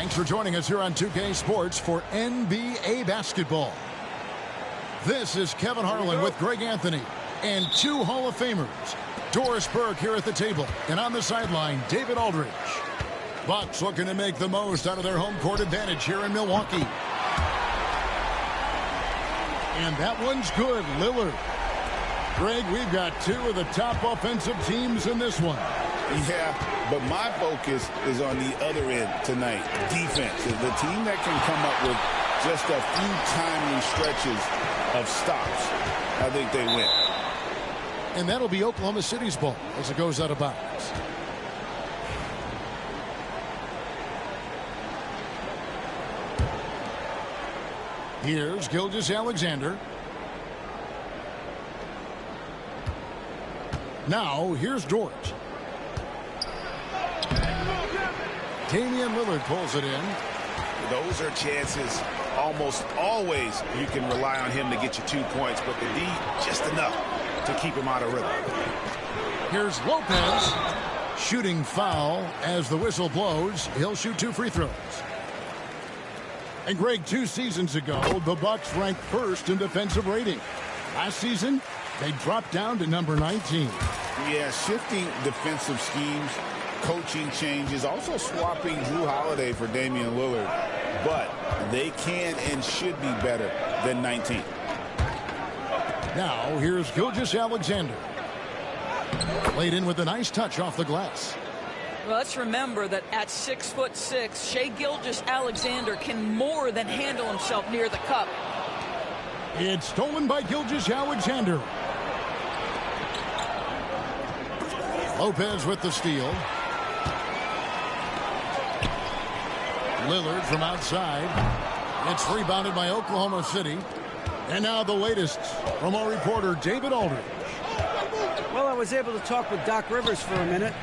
Thanks for joining us here on 2K Sports for NBA basketball. This is Kevin Harlan with Greg Anthony and two Hall of Famers. Doris Burke here at the table, and on the sideline, David Aldridge. Bucks looking to make the most out of their home court advantage here in Milwaukee. And that one's good, Lillard. Greg, we've got two of the top offensive teams in this one. Yeah, but my focus is on the other end tonight, defense. The team that can come up with just a few timely stretches of stops, I think they win. And that'll be Oklahoma City's ball as it goes out of bounds. Here's Gilgeous-Alexander. Now, here's Dort. Damian Lillard pulls it in. Those are chances almost always you can rely on him to get you 2 points, but the D, just enough to keep him out of rhythm. Here's Lopez. Shooting foul as the whistle blows. He'll shoot 2 free throws. And Greg, 2 seasons ago, the Bucks ranked first in defensive rating. Last season, they dropped down to number 19. Yeah, shifting defensive schemes, coaching changes, also swapping Jrue Holiday for Damian Lillard. But they can and should be better than 19. Now, here's Gilgeous-Alexander. Laid in with a nice touch off the glass. Well, let's remember that at 6'6", Shai Gilgeous-Alexander can more than handle himself near the cup. It's stolen by Gilgeous-Alexander. Lopez with the steal. Lillard from outside. It's rebounded by Oklahoma City. And now the latest from our reporter, David Aldridge. Well, I was able to talk with Doc Rivers for a minute,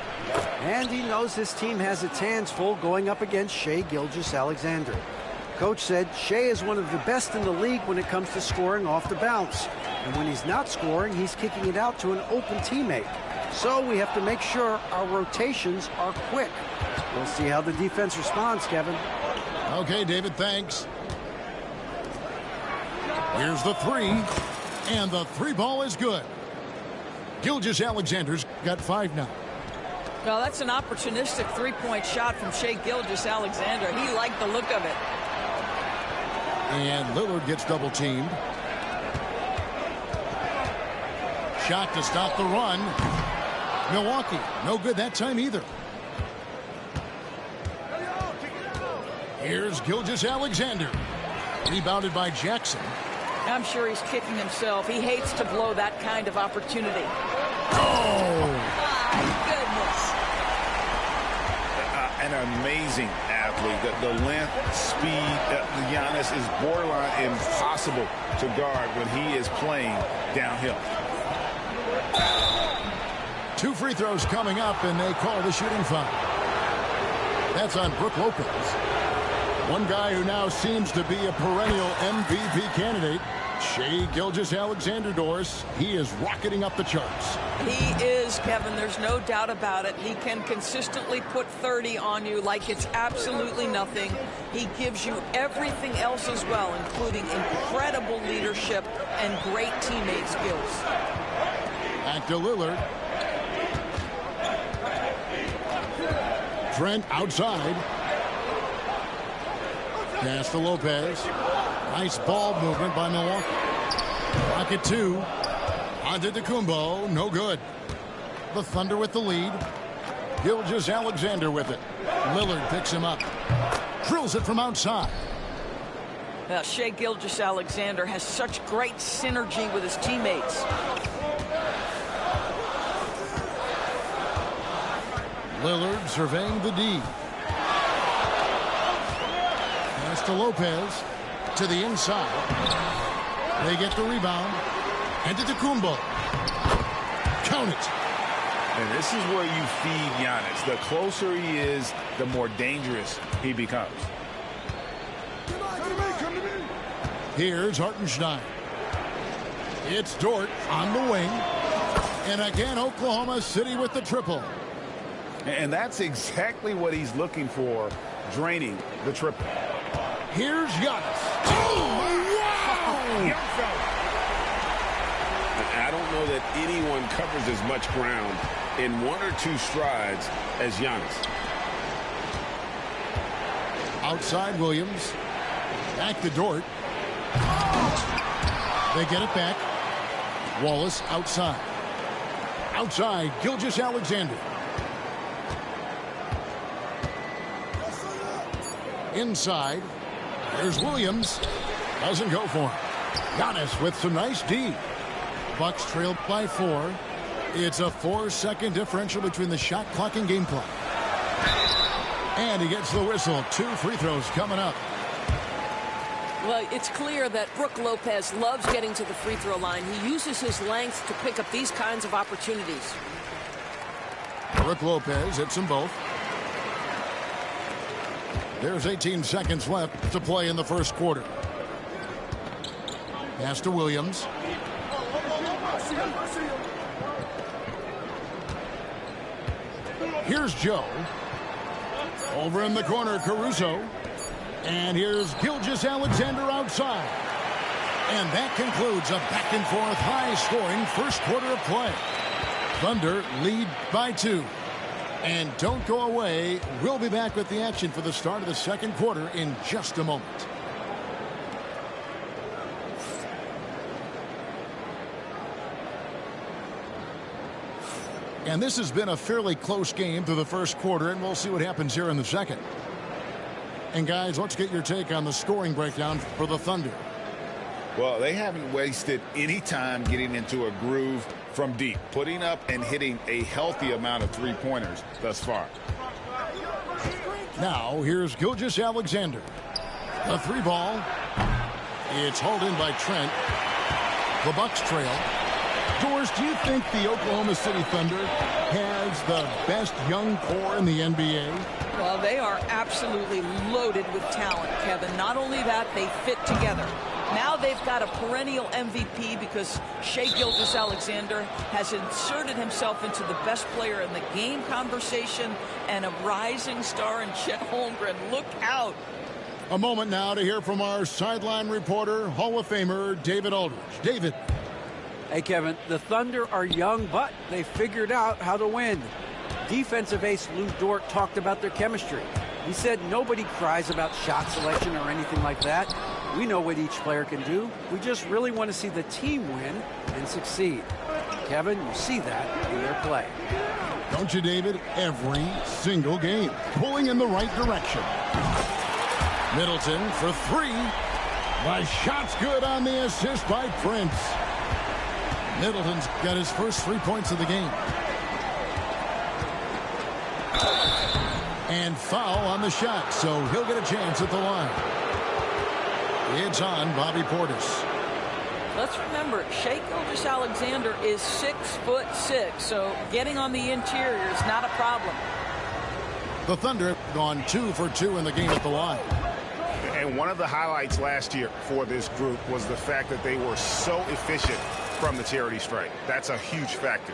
and he knows his team has its hands full going up against Shai Gilgeous-Alexander. Coach said Shai is one of the best in the league when it comes to scoring off the bounce. And when he's not scoring, he's kicking it out to an open teammate. So we have to make sure our rotations are quick. We'll see how the defense responds, Kevin. Okay, David, thanks. Here's the three, and the three ball is good. Gilgeous-Alexander's got 5 now. Well, that's an opportunistic three-point shot from Shai Gilgeous-Alexander. He liked the look of it. And Lillard gets double-teamed. Shot to stop the run. Milwaukee, no good that time either. Here's Gilgeous-Alexander. Rebounded by Jackson. I'm sure he's kicking himself. He hates to blow that kind of opportunity. Oh! My goodness. An amazing athlete. The length, speed, Giannis is borderline impossible to guard when he is playing downhill. 2 free throws coming up, and they call the shooting foul. That's on Brook Lopez. One guy who now seems to be a perennial MVP candidate, Shai Gilgeous-Alexander, Doris. He is rocketing up the charts. He is, Kevin. There's no doubt about it. He can consistently put 30 on you like it's absolutely nothing. He gives you everything else as well, including incredible leadership and great teammate skills. Back to Lillard. Trent outside. Pass to Lopez. Nice ball movement by Milwaukee. Rocket 2. Antetokounmpo. No good. The Thunder with the lead. Gilgeous-Alexander with it. Lillard picks him up. Drills it from outside. Shai Gilgeous-Alexander has such great synergy with his teammates. Lillard surveying the D. Pass to Lopez. To the inside. They get the rebound. Antetokounmpo. Count it. And this is where you feed Giannis. The closer he is, the more dangerous he becomes. Here's Hartenstein. It's Dort on the wing. And again, Oklahoma City with the triple. And that's exactly what he's looking for draining the triple. Here's Giannis. Young fella. I don't know that anyone covers as much ground in 1 or 2 strides as Giannis. Outside Williams. Back to Dort. They get it back. Wallace outside. Outside, Gilgeous-Alexander. Inside, there's Williams. Doesn't go for him. Giannis with some nice D. Bucks trailed by 4. It's a 4-second differential between the shot clock and game clock. And he gets the whistle. 2 free throws coming up. Well, it's clear that Brook Lopez loves getting to the free throw line. He uses his length to pick up these kinds of opportunities. Brook Lopez hits them both. There's 18 seconds left to play in the first quarter. Pass to Williams. Here's Joe. Over in the corner, Caruso. And here's Gilgeous-Alexander outside. And that concludes a back-and-forth, high-scoring first quarter of play. Thunder lead by 2. And don't go away. We'll be back with the action for the start of the second quarter in just a moment. And this has been a fairly close game through the first quarter, and we'll see what happens here in the second. And guys, let's get your take on the scoring breakdown for the Thunder. Well, they haven't wasted any time getting into a groove from deep, putting up and hitting a healthy amount of three-pointers thus far. Now, here's Gilgeous-Alexander. The 3 ball. It's hauled in by Trent. The Bucks trail. Doris, do you think the Oklahoma City Thunder has the best young core in the NBA? Well, they are absolutely loaded with talent, Kevin. Not only that, they fit together. Now they've got a perennial MVP because Shai Gilgeous-Alexander has inserted himself into the best player in the game conversation and a rising star in Chet Holmgren. Look out. A moment now to hear from our sideline reporter, Hall of Famer David Aldridge. David. Hey, Kevin, the Thunder are young, but they figured out how to win. Defensive ace Lou Dort talked about their chemistry. He said nobody cries about shot selection or anything like that. We know what each player can do. We just really want to see the team win and succeed. Kevin, you see that in their play. Don't you, David? Every single game. Pulling in the right direction. Middleton for 3. The shot's good on the assist by Prince. Middleton's got his first 3 points of the game. And foul on the shot, so he'll get a chance at the line. It's on Bobby Portis. Let's remember, Shai Gilgeous-Alexander is 6'6", so getting on the interior is not a problem. The Thunder have gone 2 for 2 in the game at the line. And one of the highlights last year for this group was the fact that they were so efficient from the charity stripe. That's a huge factor.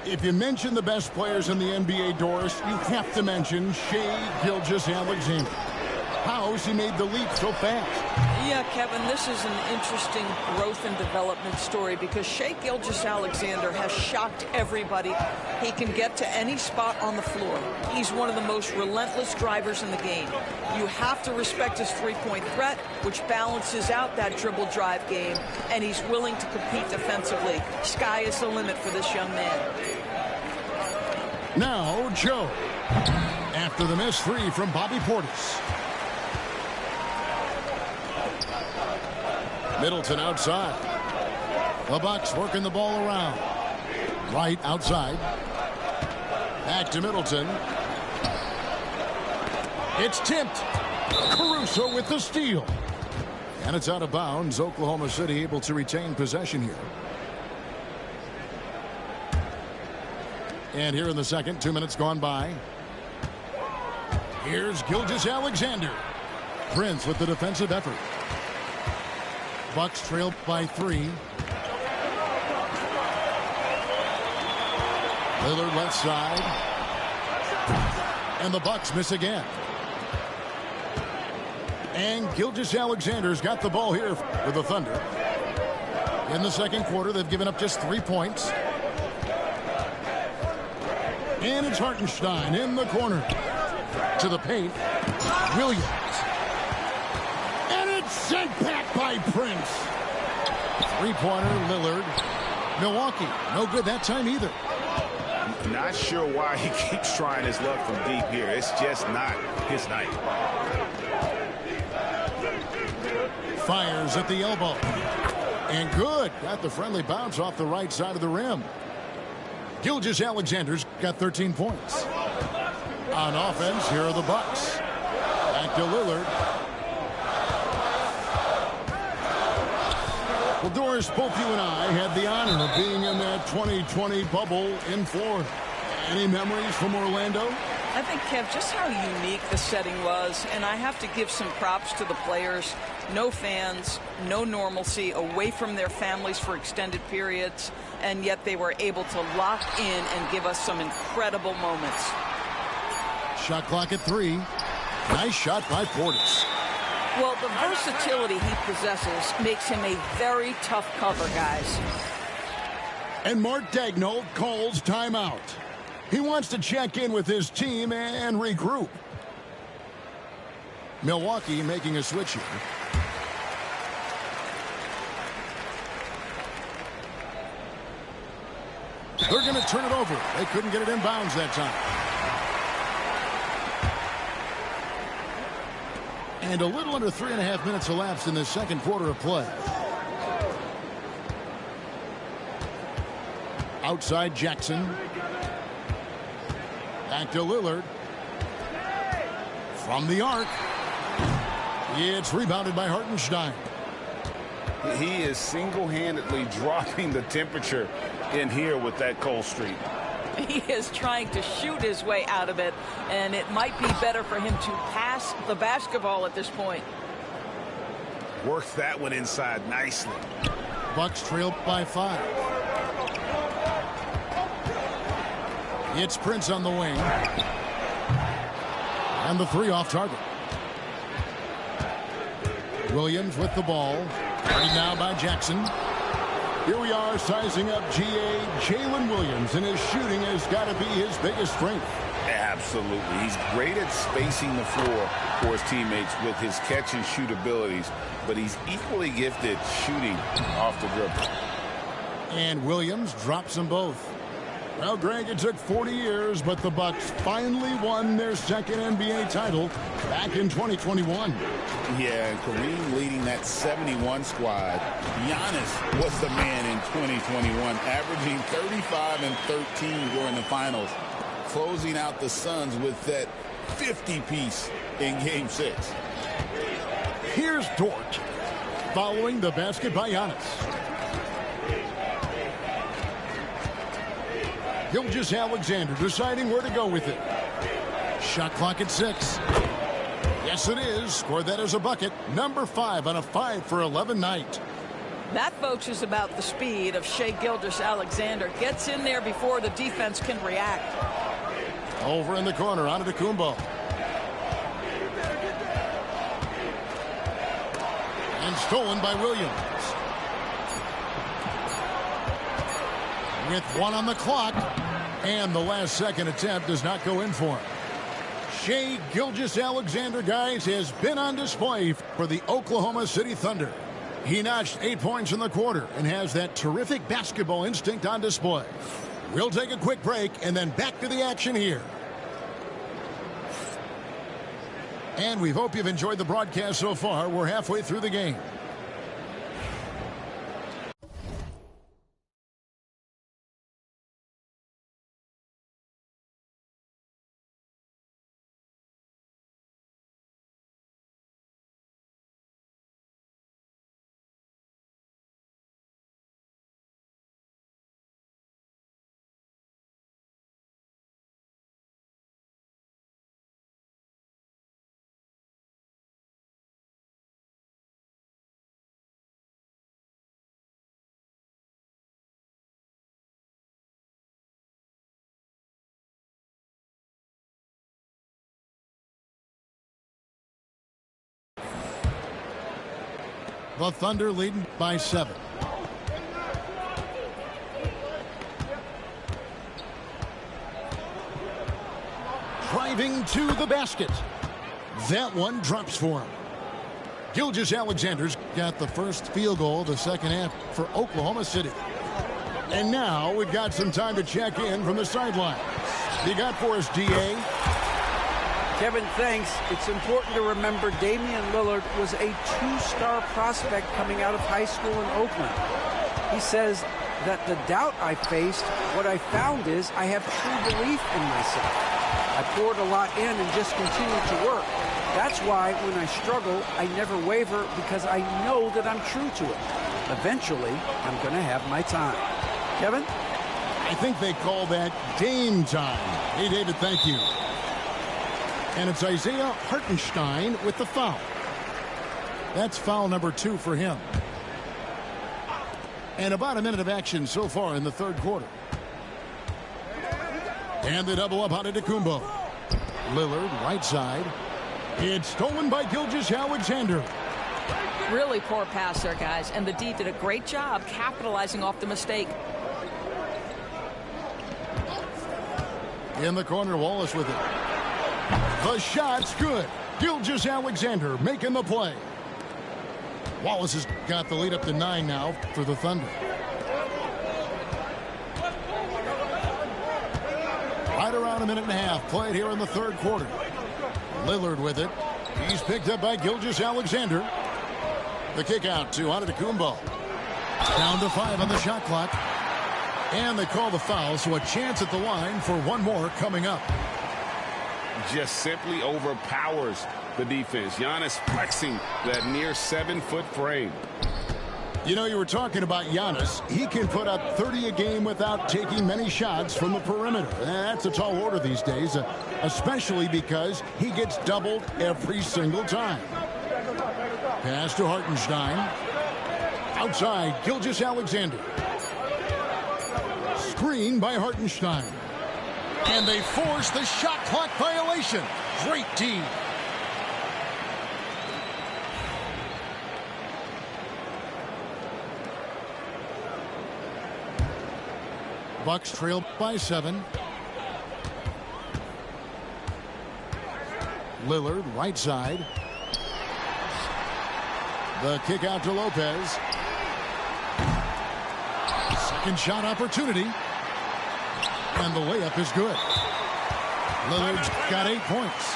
If you mention the best players in the NBA, Doris, you have to mention Shai Gilgeous-Alexander. How's he made the leap so fast? Yeah, Kevin, this is an interesting growth and development story because Shai Gilgeous-Alexander has shocked everybody. He can get to any spot on the floor. He's one of the most relentless drivers in the game. You have to respect his three-point threat, which balances out that dribble drive game, and he's willing to compete defensively. Sky is the limit for this young man. Now, Joe. After the missed 3 from Bobby Portis. Middleton outside. The Bucks working the ball around. Right outside. Back to Middleton. It's tipped. Caruso with the steal. And it's out of bounds. Oklahoma City able to retain possession here. And here in the second, 2 minutes gone by. Here's Gilgeous-Alexander. Prince with the defensive effort. Bucks trail by 3. Lillard left side. And the Bucks miss again. And Gilgeous-Alexander's got the ball here for the Thunder. In the second quarter, they've given up just 3 points. And it's Hartenstein in the corner. To the paint. Williams. And it's sent back by Prince. Three-pointer, Lillard. Milwaukee, no good that time either. Not sure why he keeps trying his luck from deep here. It's just not his night. Fires at the elbow. And good. Got the friendly bounce off the right side of the rim. Gilgeous-Alexander's got 13 points. On offense, here are the Bucks. Back to Lillard. Well, Doris, both you and I had the honor of being in that 2020 bubble in Florida. Any memories from Orlando? I think, Kev, just how unique the setting was, and I have to give some props to the players. No fans, no normalcy, away from their families for extended periods, and yet they were able to lock in and give us some incredible moments. Shot clock at 3. Nice shot by Portis. Well, the versatility he possesses makes him a very tough cover, guys. And Mark Daigneault calls timeout. He wants to check in with his team and regroup. Milwaukee making a switch here. They're going to turn it over. They couldn't get it inbounds that time. And a little under 3.5 minutes elapsed in the second quarter of play. Outside Jackson. Back to Lillard. From the arc. It's rebounded by Hartenstein. He is single-handedly dropping the temperature in here with that cold streak. He is trying to shoot his way out of it, and it might be better for him to pass the basketball at this point. Worked that one inside nicely. Bucks trail by 5. It's Prince on the wing. And the 3 off target. Williams with the ball. Right now by Jackson. Here we are sizing up Jalen Williams, and his shooting has got to be his biggest strength. Absolutely. He's great at spacing the floor for his teammates with his catch and shoot abilities, but he's equally gifted shooting off the dribble. And Williams drops them both. Well, Greg, it took 40 years, but the Bucks finally won their second NBA title back in 2021. Yeah, and Kareem leading that 71 squad. Giannis was the man in 2021, averaging 35 and 13 during the finals, closing out the Suns with that 50-piece in Game 6. Here's Dort following the basket by Giannis. Gilgeous-Alexander deciding where to go with it. Shot clock at 6. Yes, it is. Scored that as a bucket. Number 5 on a 5 for 11 night. That, folks, is about the speed of Shai Gilgeous-Alexander. Gets in there before the defense can react. Over in the corner, Antetokounmpo. And stolen by Williams. With 1 on the clock, and the last second attempt does not go in for him. Shai Gilgeous-Alexander, guys, has been on display for the Oklahoma City Thunder. He notched 8 points in the quarter and has that terrific basketball instinct on display. We'll take a quick break and then back to the action here. And we hope you've enjoyed the broadcast so far. We're halfway through the game. The Thunder leading by 7. Driving to the basket. That one drops for him. Gilgeous-Alexander's got the first field goal of the second half for Oklahoma City. And now we've got some time to check in from the sideline. You got for us, D.A.? Kevin, thanks. It's important to remember Damian Lillard was a 2-star prospect coming out of high school in Oakland. He says that the doubt I faced, what I found is I have true belief in myself. I poured a lot in and just continued to work. That's why when I struggle, I never waver because I know that I'm true to it. Eventually, I'm going to have my time. Kevin? I think they call that game time. Hey, David, thank you. And it's Isaiah Hartenstein with the foul. That's foul number 2 for him. And about a minute of action so far in the third quarter. And the double up on Antetokounmpo. Lillard, right side. It's stolen by Gilgeous-Alexander. Really poor pass there, guys. And the D did a great job capitalizing off the mistake. In the corner, Wallace with it. The shot's good. Gilgeous-Alexander making the play. Wallace has got the lead up to 9 now for the Thunder. Right around a minute and a half played here in the third quarter. Lillard with it. He's picked up by Gilgeous-Alexander. The kick out to Antetokounmpo. Down to 5 on the shot clock. And they call the foul, so a chance at the line for one more coming up. Just simply overpowers the defense. Giannis flexing that near 7-foot frame. You know, you were talking about Giannis. He can put up 30 a game without taking many shots from the perimeter. That's a tall order these days, especially because he gets doubled every single time. Pass to Hartenstein. Outside, Gilgeous-Alexander. Screen by Hartenstein. And they force the shot clock violation. Great D. Bucks trail by 7. Lillard, right side. The kick out to Lopez. Second shot opportunity. And the layup is good. Lillard's got 8 points.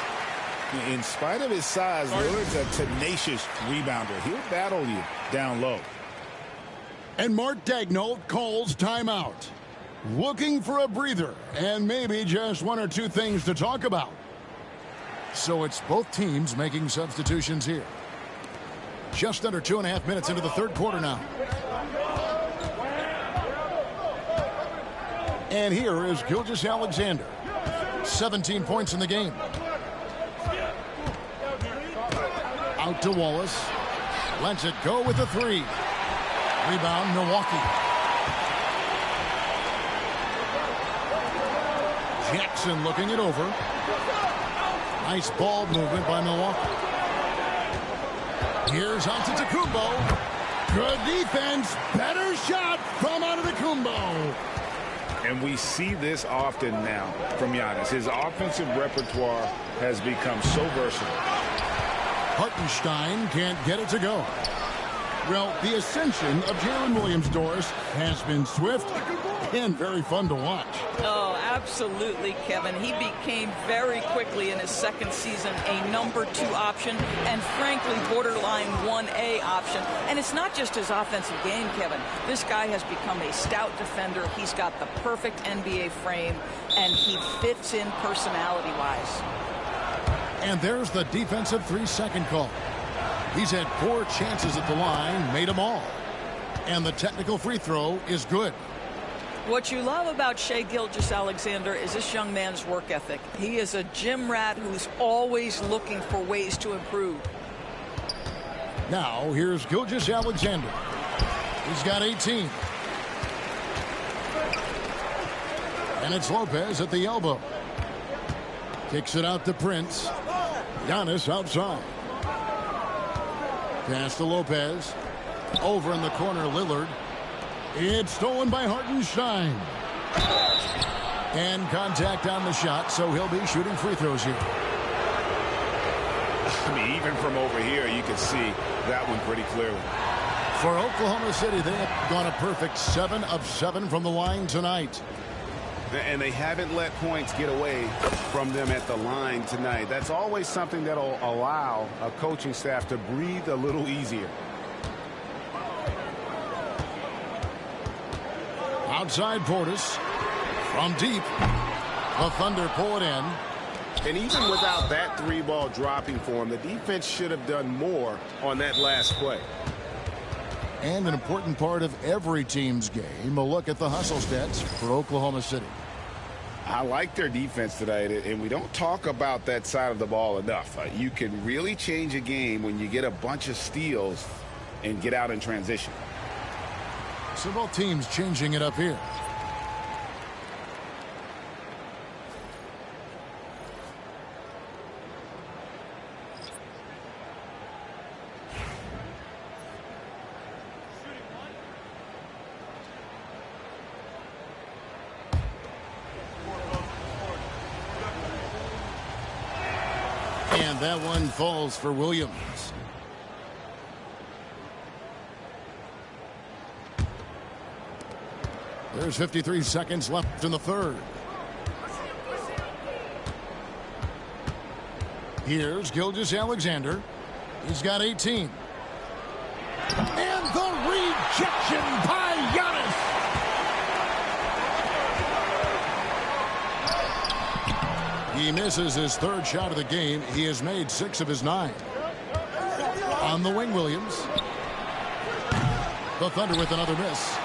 In spite of his size, Lillard's a tenacious rebounder. He'll battle you down low. And Mark Daigneault calls timeout. Looking for a breather and maybe just 1 or 2 things to talk about. So it's both teams making substitutions here. Just under 2.5 minutes into the third quarter now. And here is Gilgeous-Alexander. 17 points in the game. Out to Wallace. Lets it go with the 3. Rebound, Milwaukee. Jackson looking it over. Nice ball movement by Milwaukee. Here's Antetokounmpo. Good defense. Better shot from Antetokounmpo. And we see this often now from Giannis. His offensive repertoire has become so versatile. Hartenstein can't get it to go. Well, the ascension of Jalen Williams, Doris, has been swift and very fun to watch. Oh, absolutely, Kevin. He became very quickly in his second season a number 2 option and, frankly, borderline 1A option. And it's not just his offensive game, Kevin. This guy has become a stout defender. He's got the perfect NBA frame, and he fits in personality-wise. And there's the defensive 3-second call. He's had 4 chances at the line, made them all. And the technical free throw is good. What you love about Shai Gilgeous-Alexander is this young man's work ethic. He is a gym rat who's always looking for ways to improve. Now, here's Gilgeous-Alexander. He's got 18. And it's Lopez at the elbow. Kicks it out to Prince. Giannis outside. Pass to Lopez. Over in the corner, Lillard. It's stolen by Hartenstein. And contact on the shot, so he'll be shooting free throws here. I mean, even from over here, you can see that one pretty clearly. For Oklahoma City, they have gone a perfect 7 of 7 from the line tonight. And they haven't let points get away from them at the line tonight. That's always something that'll allow a coaching staff to breathe a little easier. Outside Portis. From deep. The Thunder pull it in. And even without that 3-ball dropping for him, the defense should have done more on that last play. And an important part of every team's game, a look at the hustle stats for Oklahoma City. I like their defense tonight, and we don't talk about that side of the ball enough. You can really change a game when you get a bunch of steals and get out in transition. So both teams changing it up here. And that one falls for Williams. There's 53 seconds left in the third. Here's Gilgeous-Alexander. He's got 18. And the rejection by Giannis. He misses his third shot of the game. He has made 6 of his 9. On the wing, Williams. The Thunder with another miss.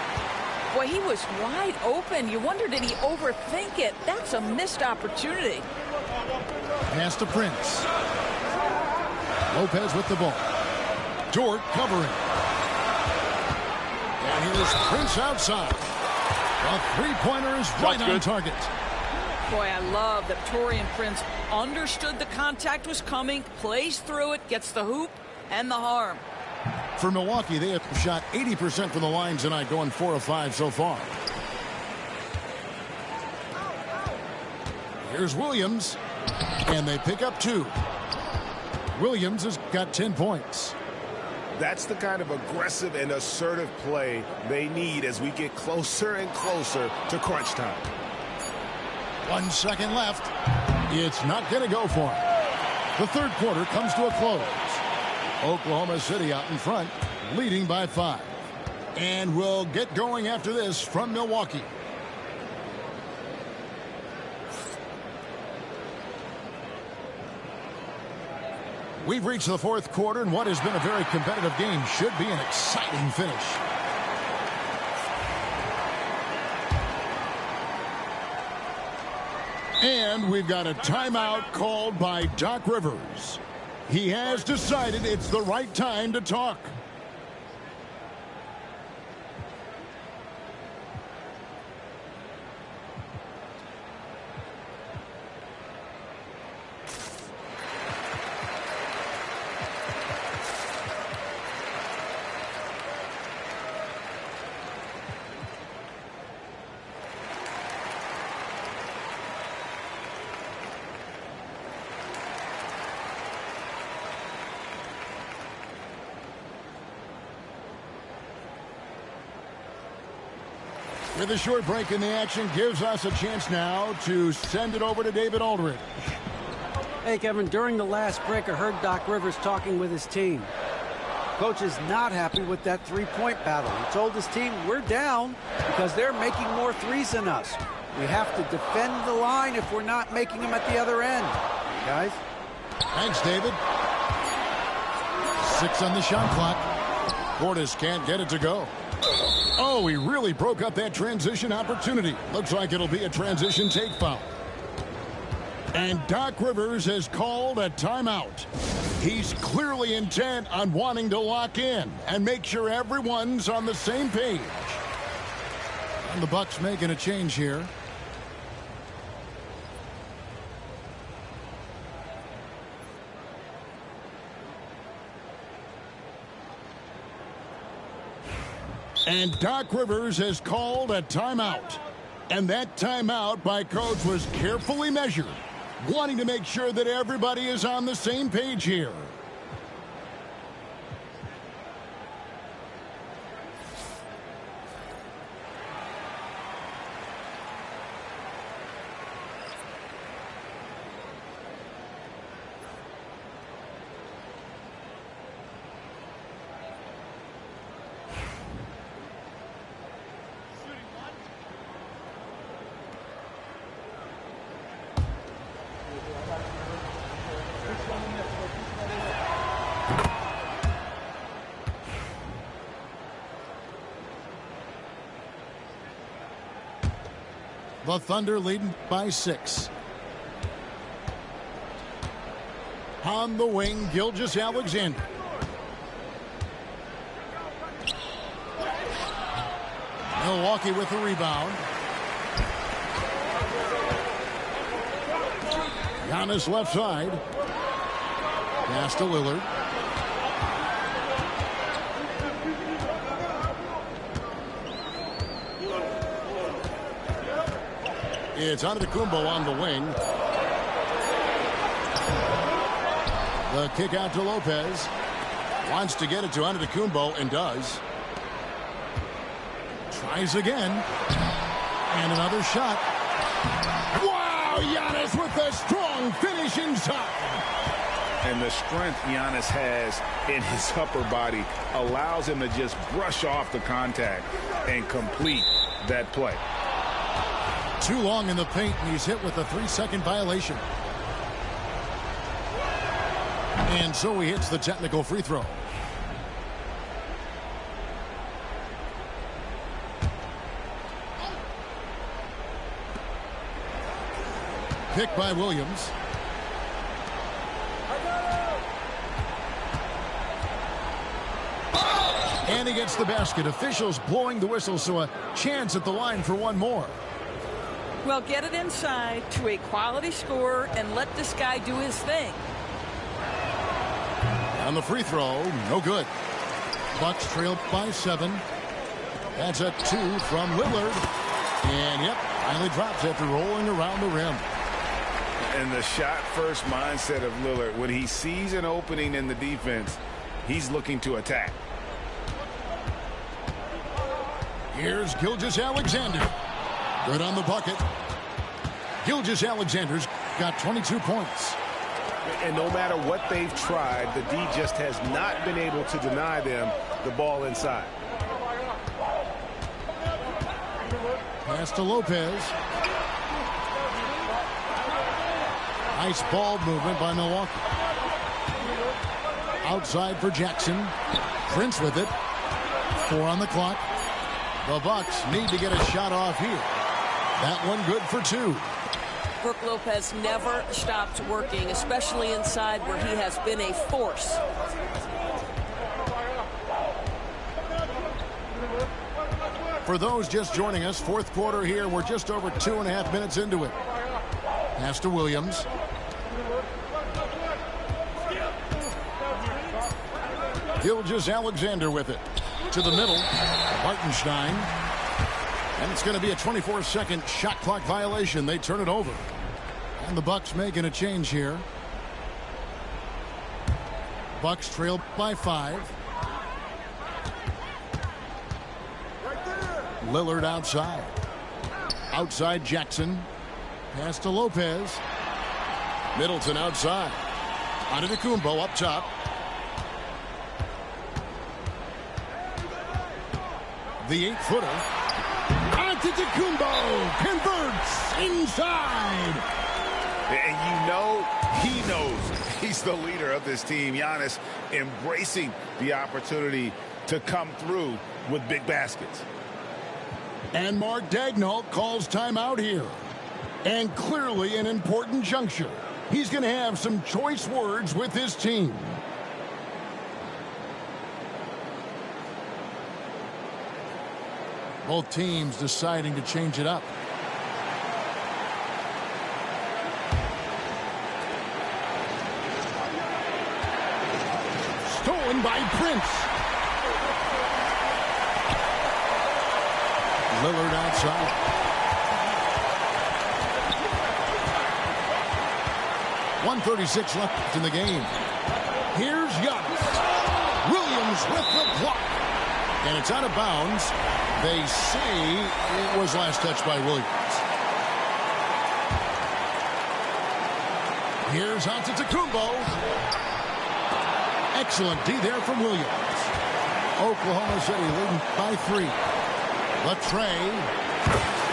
Boy, he was wide open. You wonder, did he overthink it? That's a missed opportunity. Pass to Prince. Lopez with the ball. Dort covering. And here's Prince outside. The three-pointer is right on target. Boy, I love that Taurean Prince understood the contact was coming, plays through it, gets the hoop and the harm. For Milwaukee, they have shot 80% from the line tonight, going 4 of 5 so far. Here's Williams, and they pick up 2. Williams has got 10 points. That's the kind of aggressive and assertive play they need as we get closer and closer to crunch time. 1 second left. It's not going to go for him. The third quarter comes to a close. Oklahoma City out in front, leading by 5. And we'll get going after this from Milwaukee. We've reached the fourth quarter, and what has been a very competitive game should be an exciting finish. And we've got a timeout called by Doc Rivers. He has decided it's the right time to talk. With a short break in the action, gives us a chance now to send it over to David Aldridge. Hey, Kevin, during the last break, I heard Doc Rivers talking with his team. Coach is not happy with that three-point battle. He told his team, we're down because they're making more threes than us. We have to defend the line if we're not making them at the other end. Guys? Thanks, David. 6 on the shot clock. Portis can't get it to go. Oh, he really broke up that transition opportunity. Looks like it'll be a transition take foul. And Doc Rivers has called a timeout. He's clearly intent on wanting to lock in and make sure everyone's on the same page. And the Bucks making a change here. And Doc Rivers has called a timeout. And that timeout by Coach was carefully measured, wanting to make sure that everybody is on the same page here. The Thunder leading by 6. On the wing, Gilgeous-Alexander. Milwaukee with the rebound. Giannis left side. Pass to Lillard. It's Antetokounmpo on the wing. The kick out to Lopez. Wants to get it to Antetokounmpo and does. Tries again. And another shot. Wow! Giannis with a strong finish inside. And the strength Giannis has in his upper body allows him to just brush off the contact and complete that play. Too long in the paint, and he's hit with a 3-second violation. And so he hits the technical free throw. Pick by Williams. And he gets the basket. Officials blowing the whistle, so a chance at the line for one more. Well, get it inside to a quality scorer and let this guy do his thing. On the free throw, no good. Bucks trail by 7. That's a 2 from Lillard. And, yep, finally drops after rolling around the rim. And the shot-first mindset of Lillard, when he sees an opening in the defense, he's looking to attack. Here's Gilgeous-Alexander. Good on the bucket. Gilgeous-Alexander's got 22 points. And no matter what they've tried, the D just has not been able to deny them the ball inside. Pass to Lopez. Nice ball movement by Milwaukee. Outside for Jackson. Prince with it. 4 on the clock. The Bucks need to get a shot off here. That one good for 2. Brook Lopez never stopped working, especially inside where he has been a force. For those just joining us, fourth quarter here. We're just over 2.5 minutes into it. Pass to Williams. Gilgeous-Alexander with it. To the middle. Hartenstein. And it's going to be a 24-second shot clock violation. They turn it over. And the Bucks making a change here. Bucks trail by 5. Lillard outside. Outside Jackson. Pass to Lopez. Middleton outside. Antetokounmpo up top. The 8-footer. Antetokounmpo converts inside. And you know he knows he's the leader of this team. Giannis embracing the opportunity to come through with big baskets. And Mark Daigneault calls timeout here. And clearly an important juncture. He's going to have some choice words with his team. Both teams deciding to change it up. Stolen by Prince. Lillard outside. .136 left in the game. Here's Giannis. Williams with the block. And it's out of bounds. They say it was last touched by Williams. Here's Antetokounmpo. Excellent D there from Williams. Oklahoma City leading by 3. Latrey.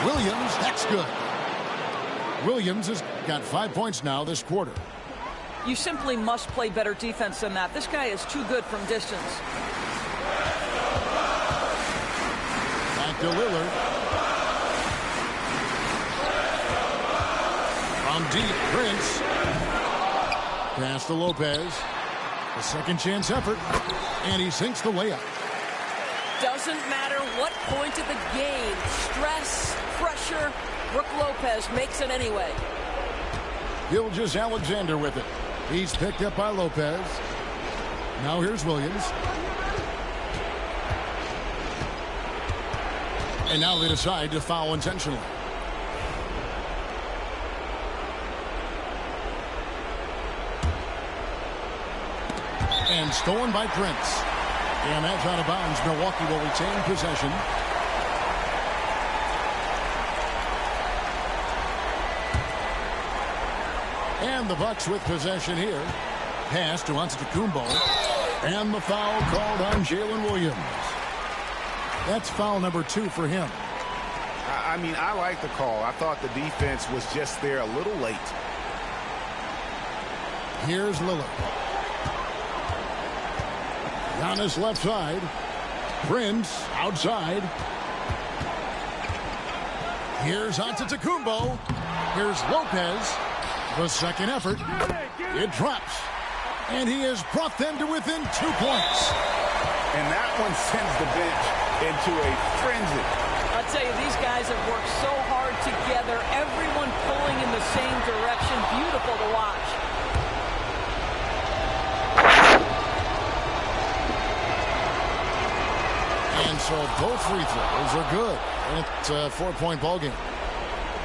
Williams, that's good. Williams has got 5 points now this quarter. You simply must play better defense than that. This guy is too good from distance. Back to Lillard. From deep, Prince. Pass to Lopez. A second chance effort. And he sinks the layup. Doesn't matter what point of the game. Stress, pressure, Brook Lopez makes it anyway. Gilgeous-Alexander with it. He's picked up by Lopez. Now here's Williams. And now they decide to foul intentionally. And stolen by Prince. And that's out of bounds. Milwaukee will retain possession. And the Bucks with possession here. Pass to Antetokounmpo. And the foul called on Jalen Williams. That's foul number 2 for him. I mean, I like the call. I thought the defense was just there a little late. Here's Lillard. Giannis left side. Prince outside. Here's Antetokounmpo. Here's Lopez. The second effort. It drops. And he has brought them to within 2 points. And that one sends the bench into a frenzy. I'll tell you, these guys have worked so hard together. Everyone pulling in the same direction. Beautiful to watch. And so both free throws are good. And it's a 4-point ball game.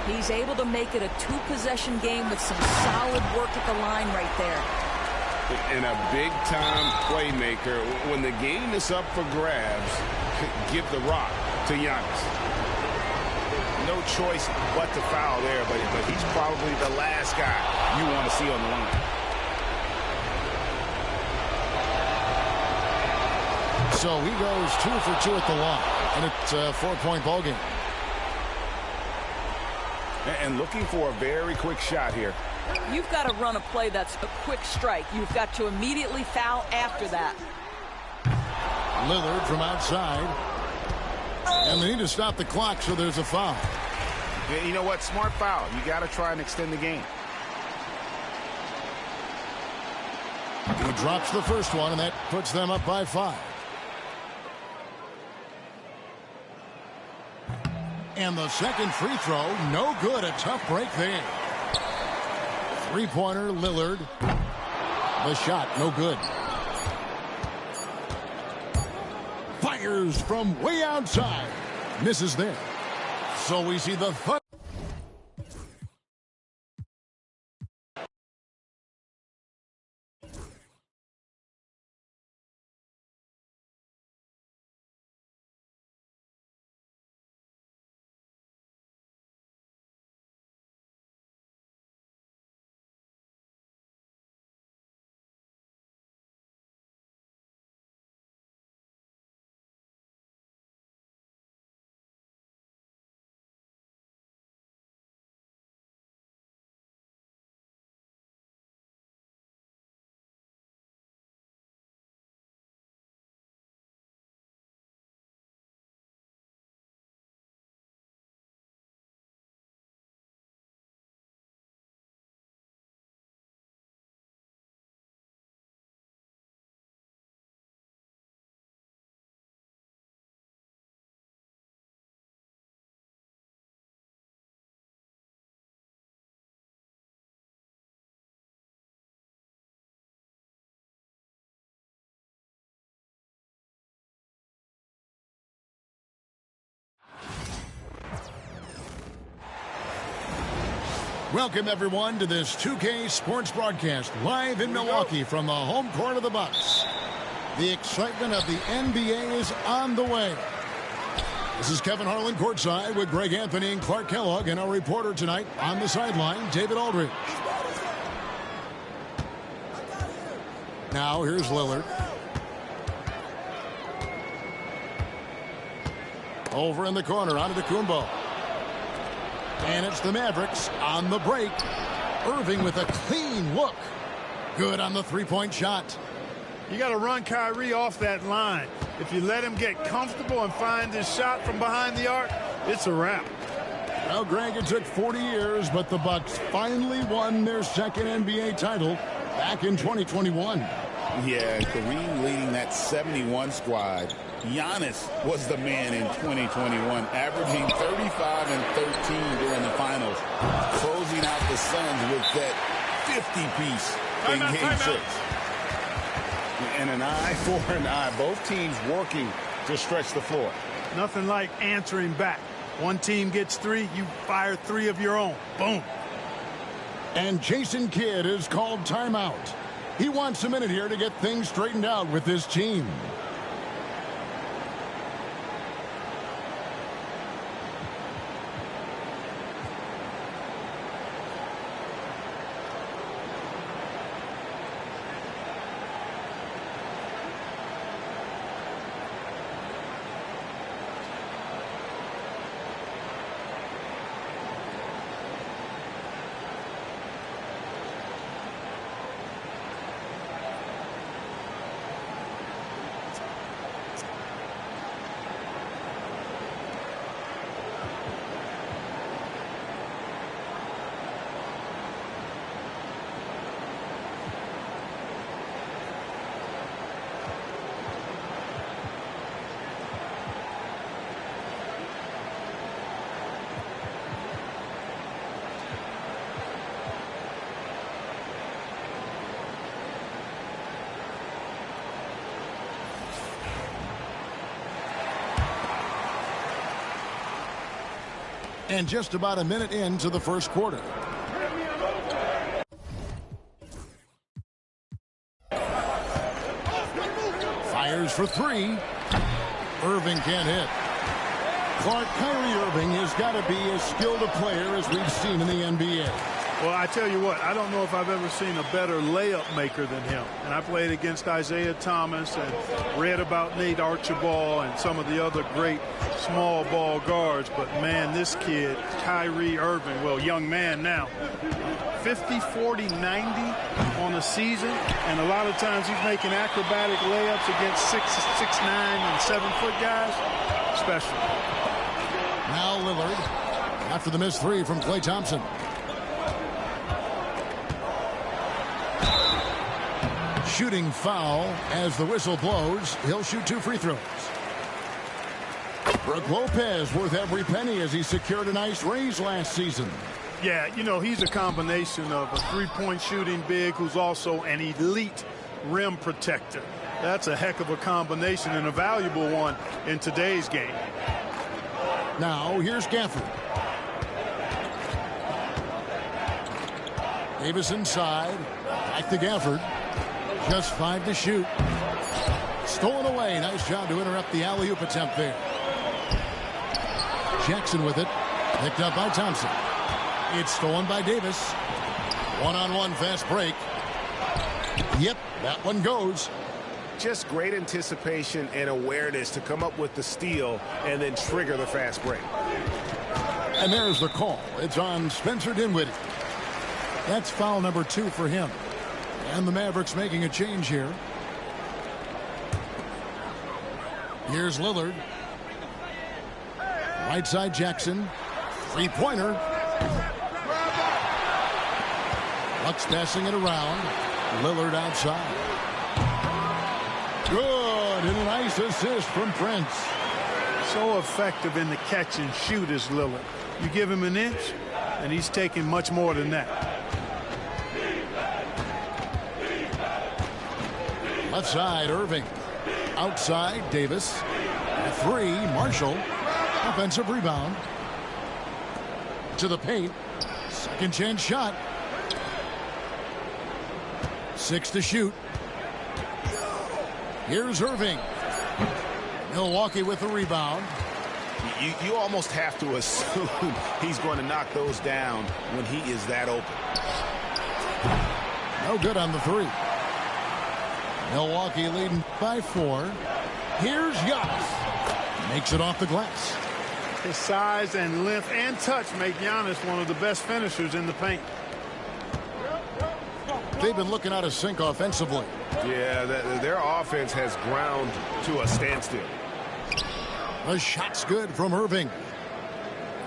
He's able to make it a 2-possession game with some solid work at the line right there. And a big-time playmaker. When the game is up for grabs, give the rock to Giannis. No choice but to foul there, but he's probably the last guy you want to see on the line. So he goes 2 for 2 at the line. And it's a 4-point ball game. And looking for a very quick shot here. You've got to run a play that's a quick strike. You've got to immediately foul after that. Lillard from outside. And they need to stop the clock, so there's a foul. Yeah, you know what? Smart foul. You got to try and extend the game. He drops the first one, and that puts them up by 5. And the second free throw, no good. A tough break there. Three-pointer, Lillard. The shot, no good. Fires from way outside. Misses there. So we see the Welcome, everyone, to this 2K Sports broadcast live in Milwaukee from the home court of the Bucks. The excitement of the NBA is on the way. This is Kevin Harlan courtside with Greg Anthony and Clark Kellogg, and our reporter tonight on the sideline, David Aldridge. Now here's Lillard. Over in the corner, onto the Kumbo. And it's the Mavericks on the break. Irving with a clean look. Good on the three-point shot. You got to run Kyrie off that line. If you let him get comfortable and find his shot from behind the arc, it's a wrap. Well, Greg, it took 40 years, but the Bucks finally won their second NBA title back in 2021. Yeah, Kareem leading that 71 squad. Giannis was the man in 2021, averaging 35 and 13 during the finals, closing out the Suns with that 50-piece in Game 6. And an eye for an eye. Both teams working to stretch the floor. Nothing like answering back. One team gets 3, you fire 3 of your own. Boom. And Jason Kidd is called timeout. He wants a minute here to get things straightened out with this team. And just about a minute into the first quarter. Fires for 3. Irving can't hit. Clark, Kyrie Irving has got to be as skilled a player as we've seen in the NBA. Well, I tell you what, I don't know if I've ever seen a better layup maker than him. And I played against Isaiah Thomas and read about Nate Archibald and some of the other great small ball guards. But, man, this kid, Kyrie Irving, well, young man now, 50, 40, 90 on a season. And a lot of times he's making acrobatic layups against 6'9", and 7-foot guys. Special. Now Lillard after the missed 3 from Klay Thompson. Shooting foul as the whistle blows. He'll shoot 2 free throws. Brook Lopez worth every penny as he secured a nice raise last season. Yeah, you know, he's a combination of a three-point shooting big who's also an elite rim protector. That's a heck of a combination and a valuable one in today's game. Now here's Gafford. Davis inside. Back to Gafford. Just 5 to shoot. Stolen away. Nice job to interrupt the alley-oop attempt there. Jackson with it. Picked up by Thompson. It's stolen by Davis. One-on-one fast break. Yep, that one goes. Just great anticipation and awareness to come up with the steal and then trigger the fast break. And there's the call. It's on Spencer Dinwiddie. That's foul number 2 for him. And the Mavericks making a change here. Here's Lillard. Right side Jackson. Three-pointer. Bucks passing it around. Lillard outside. Good. And a nice assist from Prince. So effective in the catch and shoot is Lillard. You give him an inch, and he's taking much more than that. Left side, Irving. Outside, Davis. 3, Marshall. Offensive rebound. To the paint. Second chance shot. 6 to shoot. Here's Irving. Milwaukee with the rebound. You almost have to assume he's going to knock those down when he is that open. No good on the three. Milwaukee leading by 4. Here's Giannis. Makes it off the glass. His size and length and touch make Giannis one of the best finishers in the paint. They've been looking out of sync offensively. Yeah, their offense has ground to a standstill. The shot's good from Irving.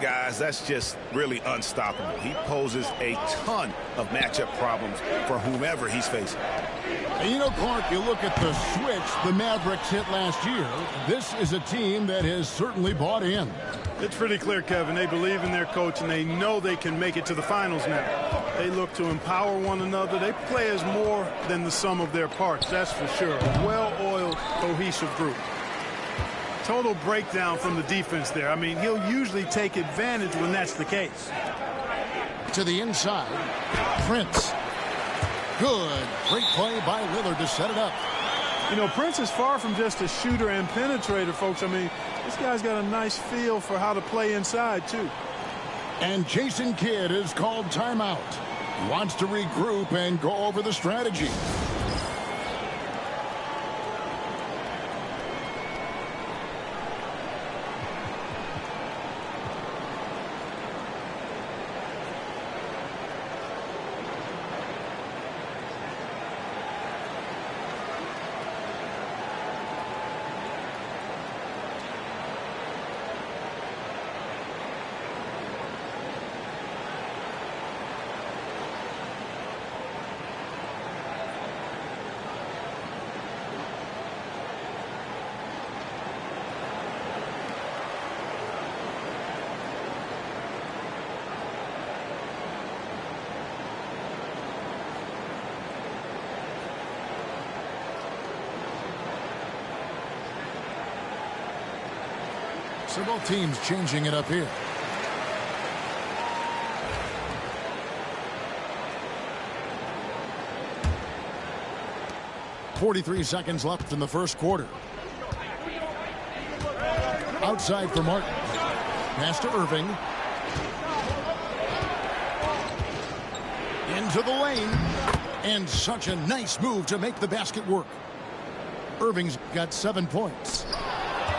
Guys, that's just really unstoppable. He poses a ton of matchup problems for whomever he's facing. And you know, Clark, you look at the switch the Mavericks hit last year. This is a team that has certainly bought in. It's pretty clear, Kevin. They believe in their coach, and they know they can make it to the finals now. They look to empower one another. They play as more than the sum of their parts, that's for sure. A well-oiled, cohesive group. Total breakdown from the defense there. I mean, he'll usually take advantage when that's the case. To the inside. Prince. Good. Great play by Lillard to set it up. You know, Prince is far from just a shooter and penetrator, folks. I mean, this guy's got a nice feel for how to play inside, too. And Jason Kidd is called timeout. He wants to regroup and go over the strategy. So both teams changing it up here. .43 seconds left in the first quarter. Outside for Martin. Pass to Irving. Into the lane. And such a nice move to make the basket work. Irving's got 7 points.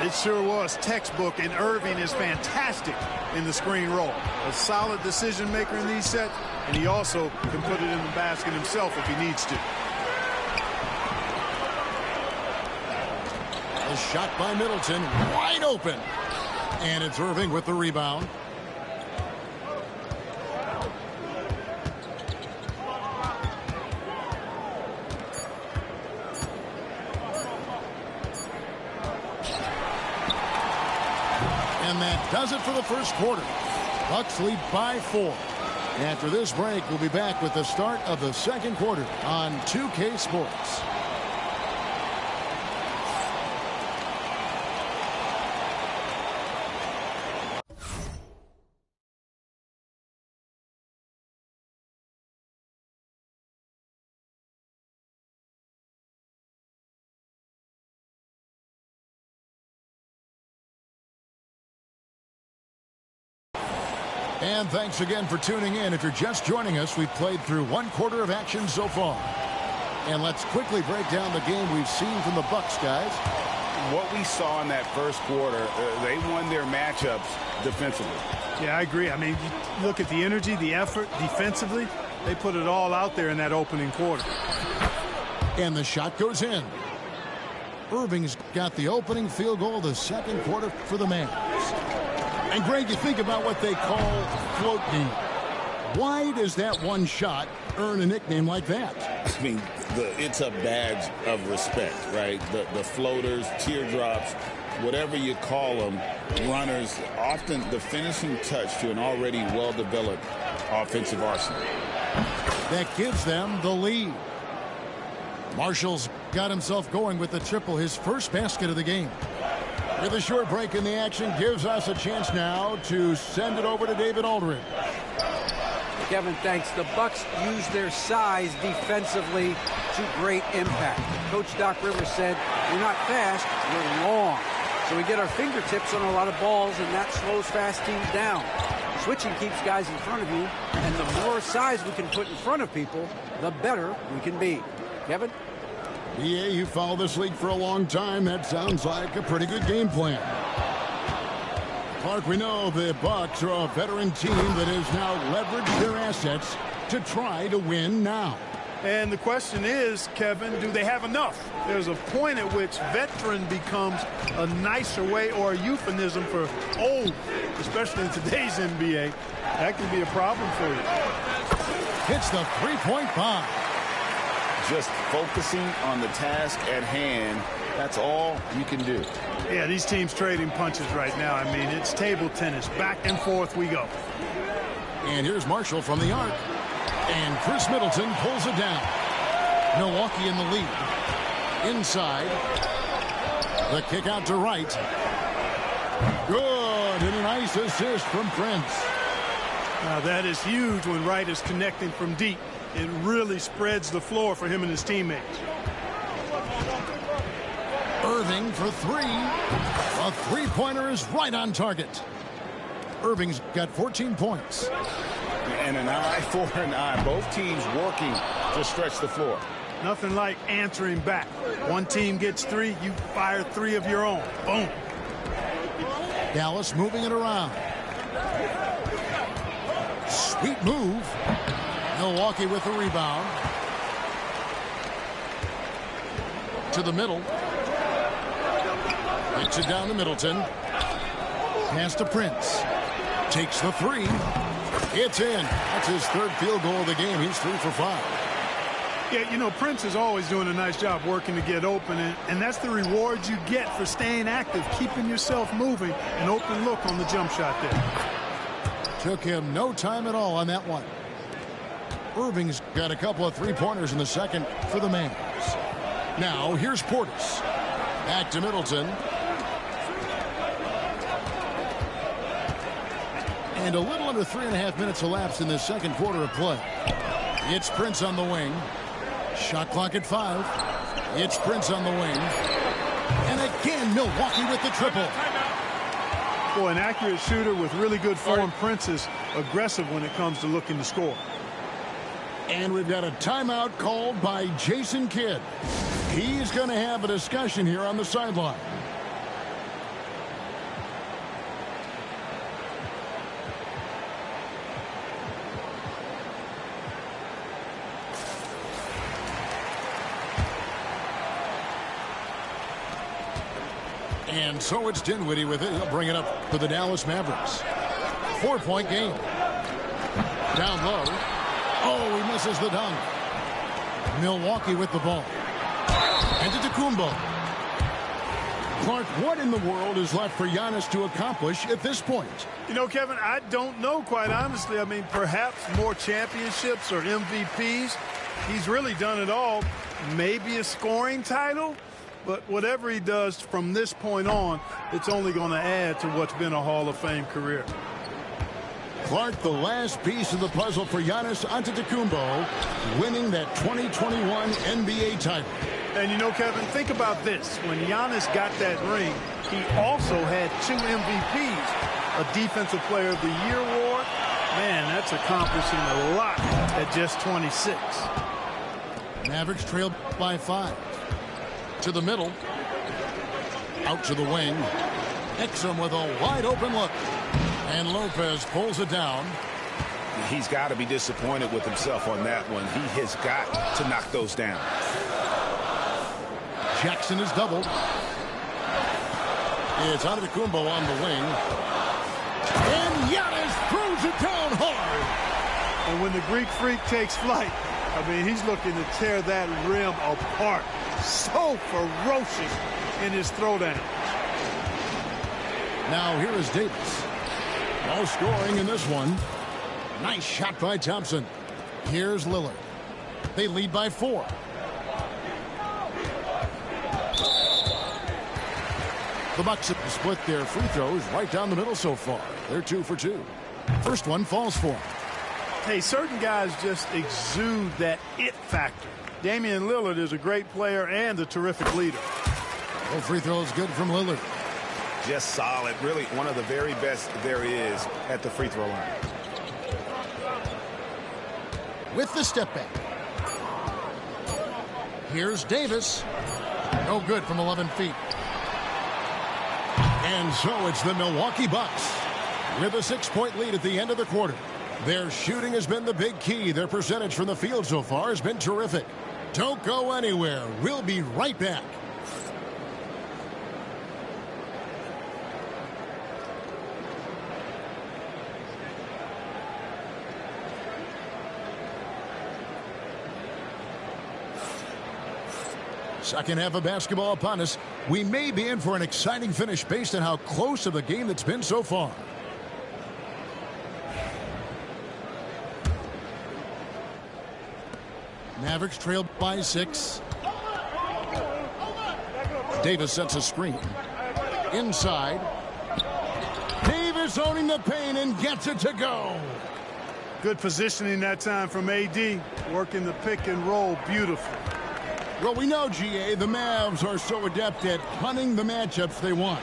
It sure was textbook, and Irving is fantastic in the screen roll. A solid decision maker in these sets, and he also can put it in the basket himself if he needs to. A shot by Middleton, wide open. And it's Irving with the rebound. And that does it for the first quarter. Bucks lead by 4. After this break, we'll be back with the start of the second quarter on 2K Sports. And thanks again for tuning in. If you're just joining us, we've played through 1 quarter of action so far. And let's quickly break down the game we've seen from the Bucks, guys. What we saw in that first quarter, they won their matchups defensively. Yeah, I agree. I mean, you look at the energy, the effort defensively. They put it all out there in that opening quarter. And the shot goes in. Irving's got the opening field goal of the second quarter for the Mavs. And, Greg, you think about what they call float game. Why does that one shot earn a nickname like that? I mean, it's a badge of respect, right? The floaters, teardrops, whatever you call them, runners, often the finishing touch to an already well-developed offensive arsenal. That gives them the lead. Marshall's got himself going with the triple, his first basket of the game. With a short break in the action, gives us a chance now to send it over to David Aldridge. Kevin, thanks. The Bucks use their size defensively to great impact. Coach Doc Rivers said, we're not fast, we're long. So we get our fingertips on a lot of balls, and that slows fast teams down. Switching keeps guys in front of you, and the more size we can put in front of people, the better we can be. Kevin? Yeah, you followed this league for a long time. That sounds like a pretty good game plan. Clark, we know the Bucks are a veteran team that has now leveraged their assets to try to win now. And the question is, Kevin, do they have enough? There's a point at which veteran becomes a nicer way or a euphemism for old, especially in today's NBA. That can be a problem for you. Hits the three-point bomb. Just focusing on the task at hand, that's all you can do. Yeah, these teams trading punches right now. I mean, it's table tennis. Back and forth we go. And here's Marshall from the arc. And Chris Middleton pulls it down. Milwaukee in the lead. Inside. The kick out to Wright. Good. And a nice assist from Prince. Now that is huge when Wright is connecting from deep. It really spreads the floor for him and his teammates. Irving for three. A three-pointer is right on target. Irving's got 14 points. And an eye for an eye. Both teams working to stretch the floor. Nothing like answering back. One team gets three, you fire three of your own. Boom. Dallas moving it around. Sweet move. Milwaukee with the rebound. To the middle. Gets it down to Middleton. Pass to Prince. Takes the three. It's in. That's his third field goal of the game. He's 3 for 5. Yeah, you know, Prince is always doing a nice job working to get open, and that's the reward you get for staying active, keeping yourself moving, an open look on the jump shot there. Took him no time at all on that one. Irving's got a couple of three-pointers in the second for the Mavs. Now, here's Portis. Back to Middleton. And a little under 3.5 minutes elapsed in the second quarter of play. It's Prince on the wing. Shot clock at 5. It's Prince on the wing. And again, Milwaukee with the triple. Boy, an accurate shooter with really good form. Prince is aggressive when it comes to looking to score. And we've got a timeout called by Jason Kidd. He's going to have a discussion here on the sideline. And so it's Dinwiddie with it. He'll bring it up for the Dallas Mavericks. 4-point game. Down low. Oh, he misses the dunk. Milwaukee with the ball. Antetokounmpo. Clark, what in the world is left for Giannis to accomplish at this point? You know, Kevin, I don't know, quite honestly. I mean, perhaps more championships or MVPs. He's really done it all. Maybe a scoring title. But whatever he does from this point on, it's only going to add to what's been a Hall of Fame career. Clark, the last piece of the puzzle for Giannis Antetokounmpo, winning that 2021 NBA title. And you know, Kevin, think about this. When Giannis got that ring, he also had 2 MVPs, a Defensive Player of the Year award. Man, that's accomplishing a lot at just 26. Mavericks trailed by 5. To the middle. Out to the wing. Exum with a wide open look. And Lopez pulls it down. He's got to be disappointed with himself on that one. He has got to knock those down. Jackson is doubled. It's Antetokounmpo on the wing. And Giannis throws it down hard. And when the Greek Freak takes flight, I mean, he's looking to tear that rim apart. So ferocious in his throwdown. Now here is Davis. No scoring in this one. Nice shot by Thompson. Here's Lillard. They lead by 4. The Bucks have split their free throws right down the middle so far. They're 2 for 2. First one falls for them. Hey, certain guys just exude that it factor. Damian Lillard is a great player and a terrific leader. Well, free throw is good from Lillard. Just solid. Really one of the very best there is at the free throw line. With the step back. Here's Davis. No good from 11 feet. And so it's the Milwaukee Bucks with a 6-point lead at the end of the quarter. Their shooting has been the big key. Their percentage from the field so far has been terrific. Don't go anywhere. We'll be right back. Second half of basketball upon us. We may be in for an exciting finish based on how close of the game that's been so far. Mavericks trailed by 6. Davis sets a screen. Inside. Davis owning the paint and gets it to go. Good positioning that time from AD. Working the pick and roll beautifully. Well, we know, GA, the Mavs are so adept at hunting the matchups they want.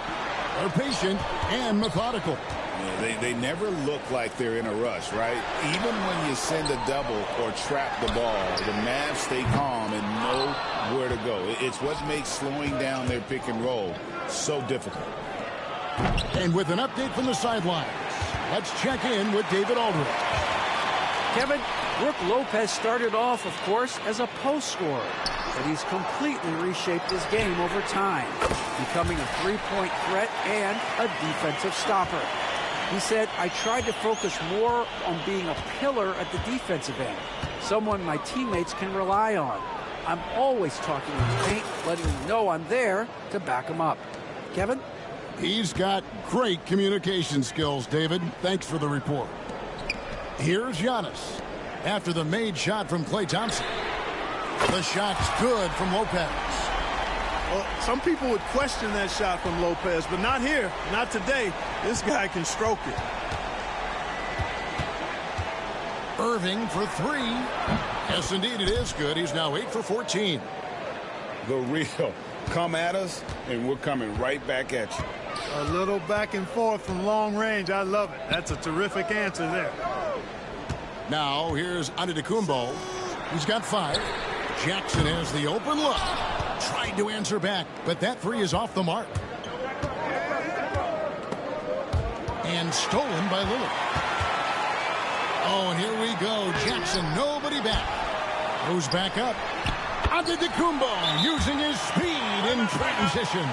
They're patient and methodical. Yeah, they never look like they're in a rush, right? Even when you send a double or trap the ball, the Mavs stay calm and know where to go. It's what makes slowing down their pick and roll so difficult. And with an update from the sidelines, let's check in with David Aldridge. Kevin, Brook Lopez started off, of course, as a post scorer, but he's completely reshaped his game over time, becoming a three-point threat and a defensive stopper. He said, I tried to focus more on being a pillar at the defensive end, someone my teammates can rely on. I'm always talking in the paint, letting them know I'm there to back them up. Kevin? He's got great communication skills, David. Thanks for the report. Here's Giannis after the made shot from Klay Thompson. The shot's good from Lopez. Well, some people would question that shot from Lopez, but not here. Not today. This guy can stroke it. Irving for 3. Yes, indeed, it is good. He's now 8 for 14. The real. Come at us, and we're coming right back at you. A little back and forth from long range. I love it. That's a terrific answer there. Now, here's Antetokounmpo. He's got 5. Jackson has the open look. Tried to answer back, but that 3 is off the mark. And stolen by Lillard. Oh, and here we go. Jackson, nobody back. Goes back up. Antetokounmpo using his speed in transition.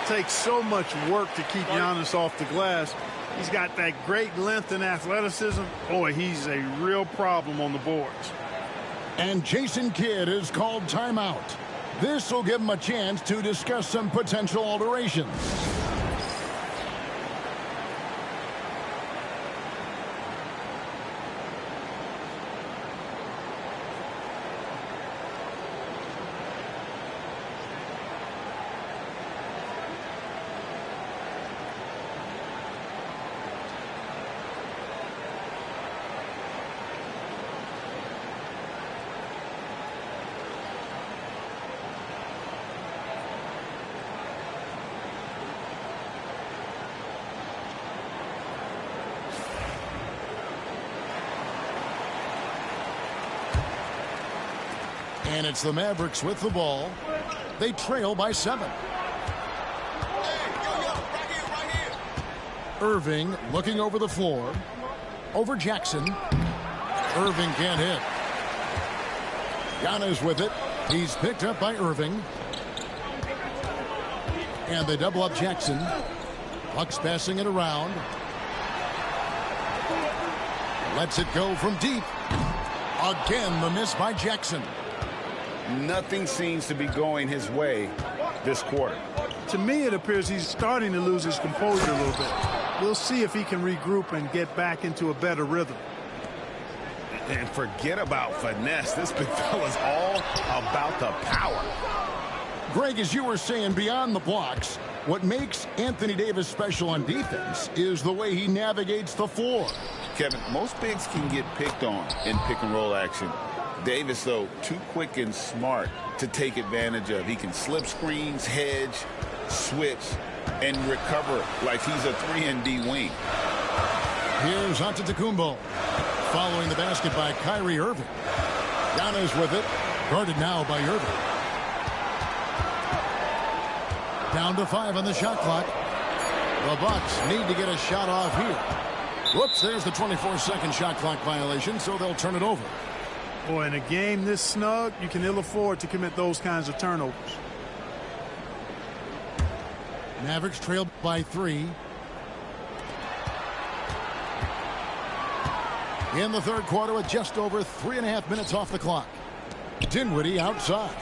Takes so much work to keep Giannis off the glass. He's got that great length and athleticism. Boy, he's a real problem on the boards. And Jason Kidd is called timeout. This will give him a chance to discuss some potential alterations. And it's the Mavericks with the ball. They trail by 7. Irving looking over the floor. Over Jackson. Irving can't hit. Giannis with it. He's picked up by Irving. And they double up Jackson. Bucks passing it around. Lets it go from deep. Again, the miss by Jackson. Nothing seems to be going his way this quarter. To me, it appears he's starting to lose his composure a little bit. We'll see if he can regroup and get back into a better rhythm. And forget about finesse. This big fella's all about the power. Greg, as you were saying, beyond the blocks, what makes Anthony Davis special on defense is the way he navigates the floor. Kevin, most bigs can get picked on in pick-and-roll action. Davis, though, too quick and smart to take advantage of. He can slip screens, hedge, switch, and recover like he's a 3-and-D wing. Here's Antetokounmpo. Following the basket by Kyrie Irving. Giannis with it. Guarded now by Irving. Down to 5 on the shot clock. The Bucks need to get a shot off here. Whoops, there's the 24-second shot clock violation, so they'll turn it over. Boy, in a game this snug, you can ill afford to commit those kinds of turnovers. Mavericks trailed by 3. In the third quarter with just over 3.5 minutes off the clock. Dinwiddie outside.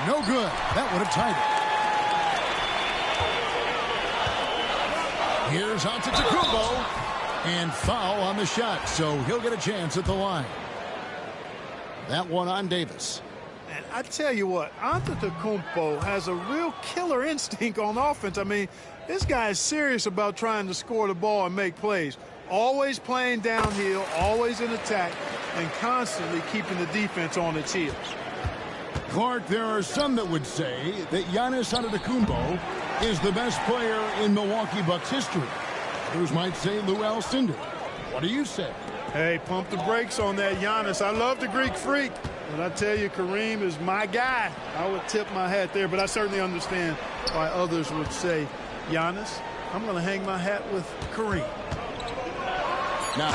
No good. That would have tied it. Here's Antetokounmpo. And foul on the shot, so he'll get a chance at the line. That one on Davis. And I tell you what, Antetokounmpo has a real killer instinct on offense. I mean, this guy is serious about trying to score the ball and make plays. Always playing downhill, always in attack, and constantly keeping the defense on its heels. Clark, there are some that would say that Giannis Antetokounmpo is the best player in Milwaukee Bucks history. Others might say Lou Alcindor. What do you say? Hey, pump the brakes on that Giannis. I love the Greek Freak. But I tell you, Kareem is my guy. I would tip my hat there, but I certainly understand why others would say Giannis. I'm going to hang my hat with Kareem. Now,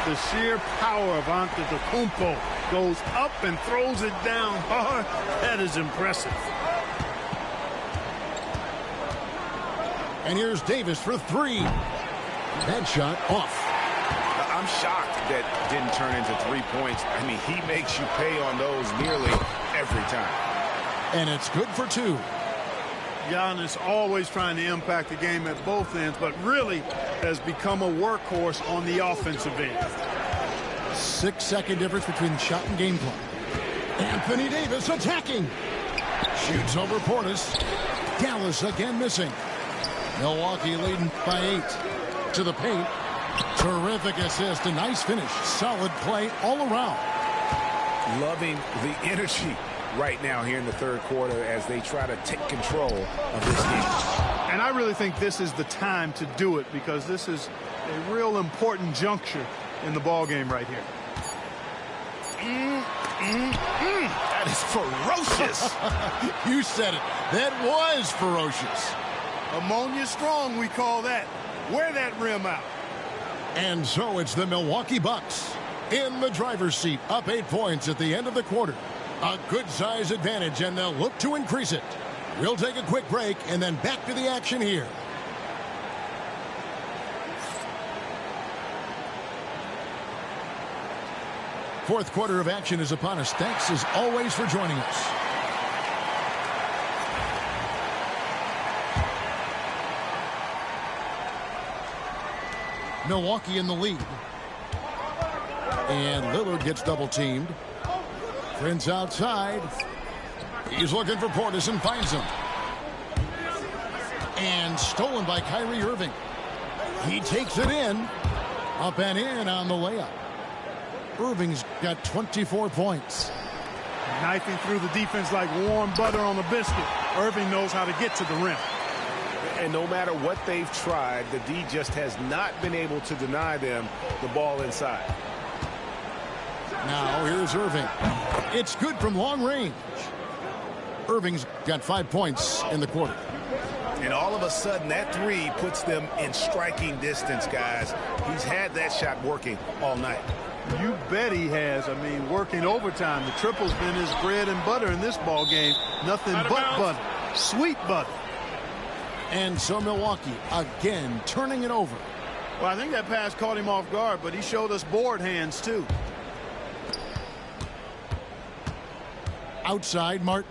the sheer power of Antetokounmpo goes up and throws it down hard. That is impressive. and here's Davis for 3. That shot off. I'm shocked that didn't turn into 3 points. I mean, he makes you pay on those nearly every time. And it's good for 2. Giannis always trying to impact the game at both ends, but really has become a workhorse on the offensive end. 6-second difference between shot and game clock. Anthony Davis attacking. Shoots over Portis. Dallas again missing. Milwaukee leading by 8. To the paint. Terrific assist. A nice finish. Solid play all around. Loving the energy right now here in the third quarter as they try to take control of this game. And I really think this is the time to do it because this is a real important juncture in the ball game right here. That is ferocious. You said it. That was ferocious. Ammonia strong, we call that. Wear that rim out. And so it's the Milwaukee Bucks in the driver's seat, up 8 points at the end of the quarter. A good size advantage, and they'll look to increase it. We'll take a quick break and then back to the action here. Fourth quarter of action is upon us. Thanks as always for joining us. Milwaukee in the lead. And Lillard gets double teamed. Prince outside. He's looking for Portis and finds him. And stolen by Kyrie Irving. He takes it in. Up and in on the layup. Irving's got 24 points. Knifing through the defense like warm butter on a biscuit. Irving knows how to get to the rim. And no matter what they've tried, the D just has not been able to deny them the ball inside. Now here's Irving. It's good from long range. Irving's got 5 points in the quarter. And all of a sudden, that 3 puts them in striking distance, guys. He's had that shot working all night. You bet he has. I mean, working overtime. The triple's been his bread and butter in this ball game. Nothing but butter. Sweet butter. And so Milwaukee again turning it over. Well, I think that pass caught him off guard, but he showed us board hands too. Outside Martin.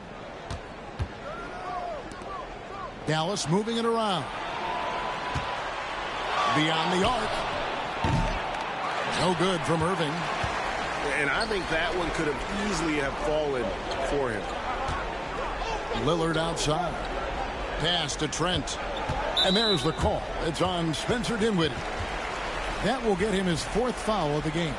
Dallas moving it around. Beyond the arc. No good from Irving. And I think that one could have easily have fallen for him. Lillard outside. Pass to Trent. And there's the call. It's on Spencer Dinwiddie. That will get him his 4th foul of the game.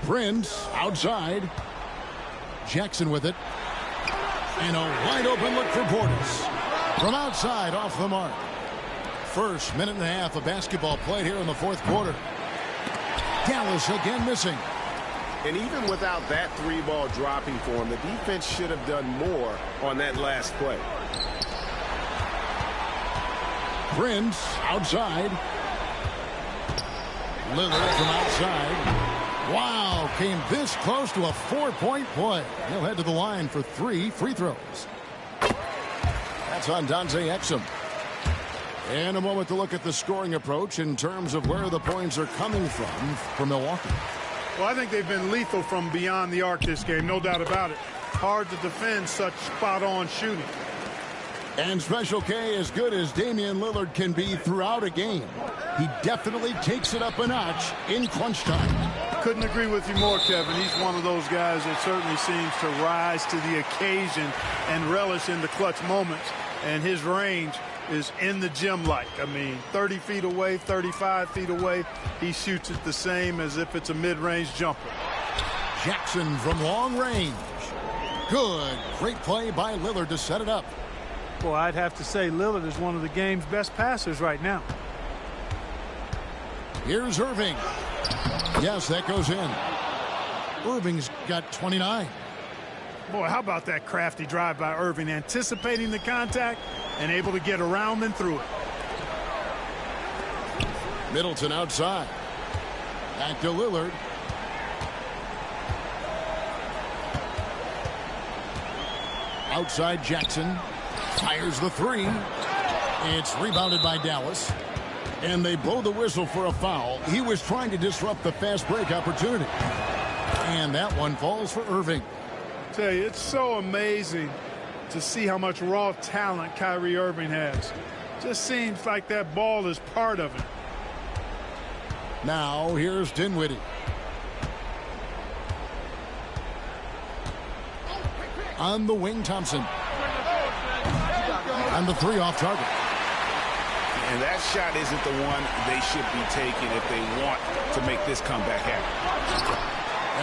Prince outside. Jackson with it. And a wide open look for Portis. From outside, off the mark. First minute and a half of basketball played here in the 4th quarter. Dallas again missing. And even without that 3-ball dropping for him, the defense should have done more on that last play. Prince outside. Lillard from outside. Wow, came this close to a 4-point play. He'll head to the line for 3 free throws. That's on Dante Exum. And a moment to look at the scoring approach in terms of where the points are coming from for Milwaukee. Well, I think they've been lethal from beyond the arc this game, no doubt about it. Hard to defend such spot-on shooting. And Special K, as good as Damian Lillard can be throughout a game, he definitely takes it up a notch in crunch time. Couldn't agree with you more, Kevin. He's one of those guys that certainly seems to rise to the occasion and relish in the clutch moments. And his range is in the gym-like. I mean, 30 feet away, 35 feet away, he shoots it the same as if it's a mid-range jumper. Jackson from long range. Good. Great play by Lillard to set it up. Well, I'd have to say Lillard is one of the game's best passers right now. Here's Irving. Yes, that goes in. Irving's got 29. Boy, how about that crafty drive by Irving, anticipating the contact and able to get around and through it. Middleton outside. Back to Lillard. Outside Jackson. Fires the 3. It's rebounded by Dallas. And they blow the whistle for a foul. He was trying to disrupt the fast break opportunity. And that one falls for Irving. I tell you, it's so amazing to see how much raw talent Kyrie Irving has. Just seems like that ball is part of it. Now here's Dinwiddie. On the wing, Thompson. And the 3 off target. And that shot isn't the one they should be taking if they want to make this comeback happen.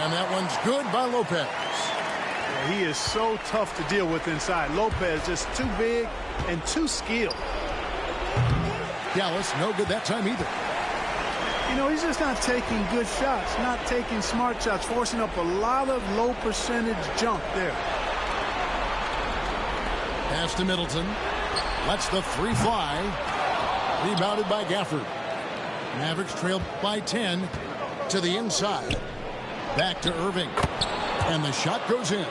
And that one's good by Lopez. Yeah, he is so tough to deal with inside. Lopez just too big and too skilled. Dallas no good that time either. You know, he's just not taking good shots, not taking smart shots, forcing up a lot of low percentage jump there. Pass to Middleton. Lets the 3 fly. Rebounded by Gafford. Mavericks trailed by 10 to the inside. Back to Irving. And the shot goes in.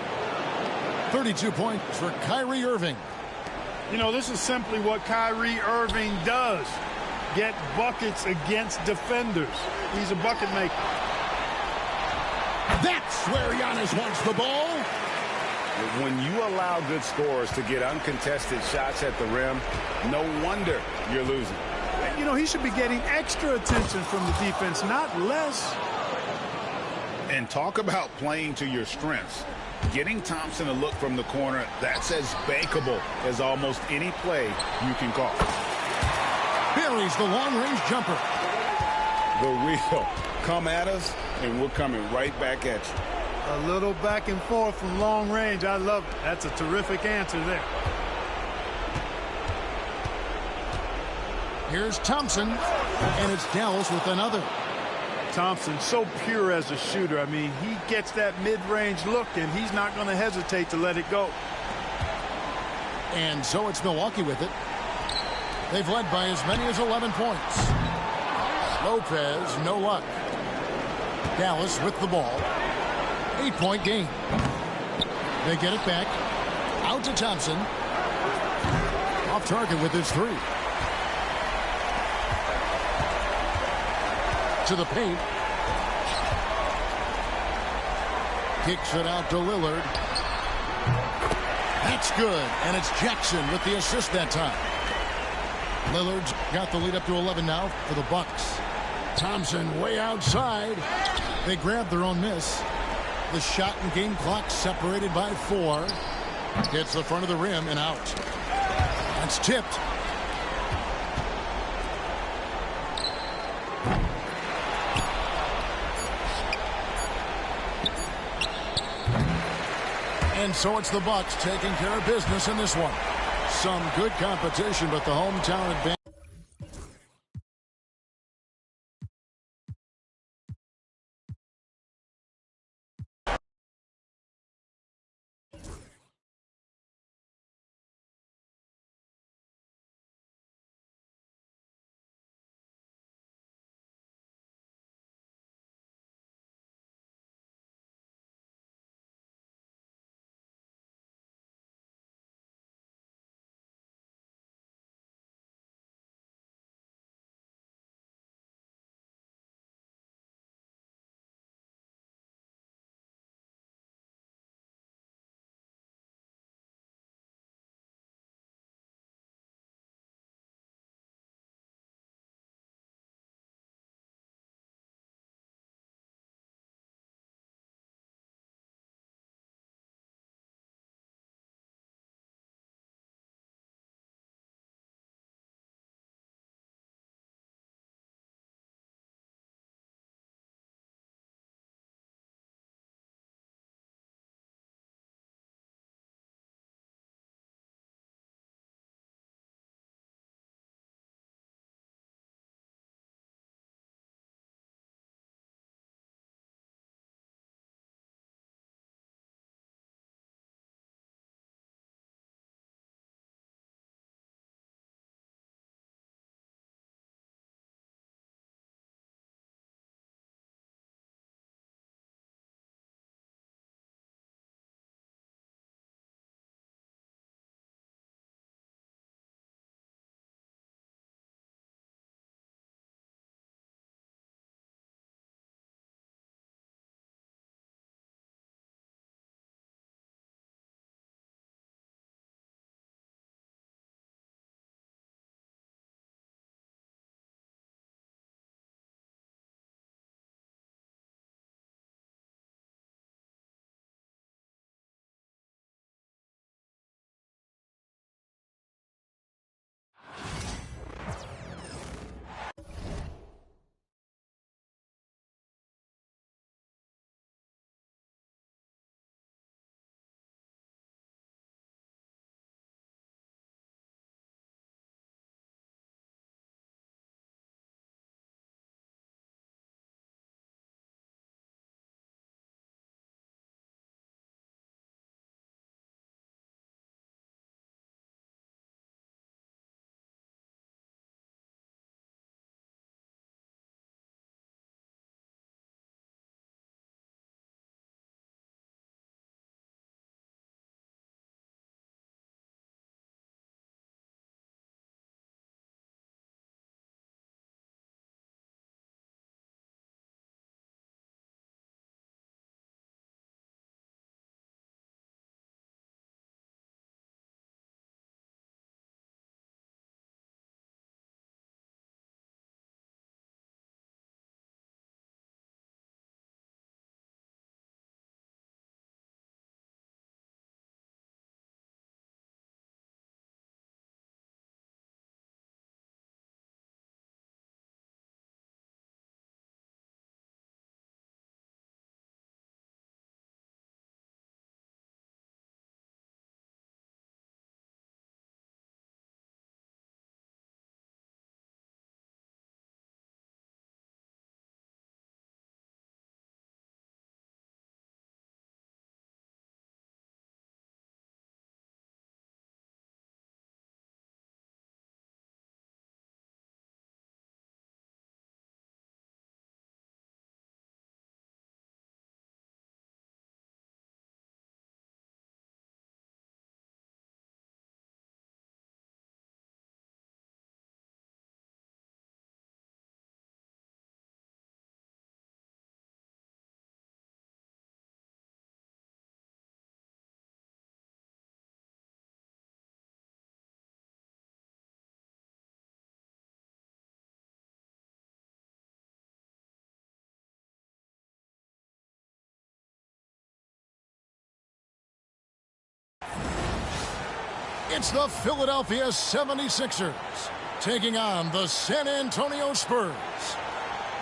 32 points for Kyrie Irving. You know, this is simply what Kyrie Irving does. Get buckets against defenders. He's a bucket maker. That's where Giannis wants the ball. When you allow good scorers to get uncontested shots at the rim, no wonder you're losing. You know, he should be getting extra attention from the defense, not less. And talk about playing to your strengths. Getting Thompson a look from the corner, that's as bankable as almost any play you can call. Buries the long-range jumper. The wheel. Come at us, and we're coming right back at you. A little back and forth from long range. I love it. That's a terrific answer there. Here's Thompson, and it's Dallas with another. Thompson, so pure as a shooter. I mean, he gets that mid-range look, and he's not going to hesitate to let it go. And so it's Milwaukee with it. They've led by as many as 11 points. Lopez, no luck. Dallas with the ball. 8-point game. They get it back. Out to Thompson. Off target with his 3. To the paint. Kicks it out to Lillard. That's good. And it's Jackson with the assist that time. Lillard's got the lead up to 11 now for the Bucks. Thompson way outside. They grab their own miss. The shot and game clock separated by 4. Hits the front of the rim and out. That's tipped. And so it's the Bucks taking care of business in this one. Some good competition, but the hometown advantage. It's the Philadelphia 76ers taking on the San Antonio Spurs.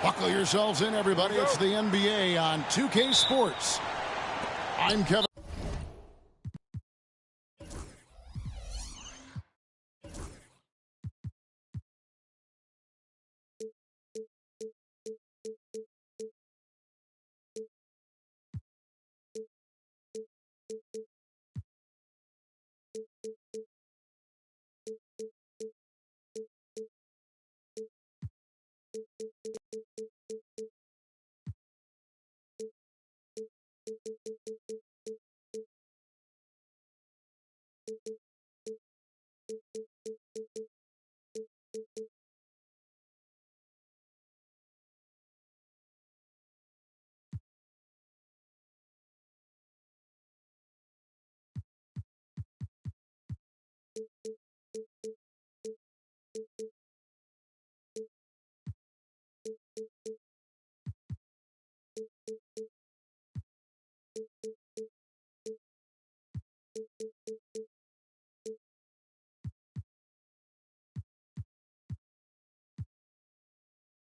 Buckle yourselves in, everybody. It's the NBA on 2K Sports. I'm Kevin.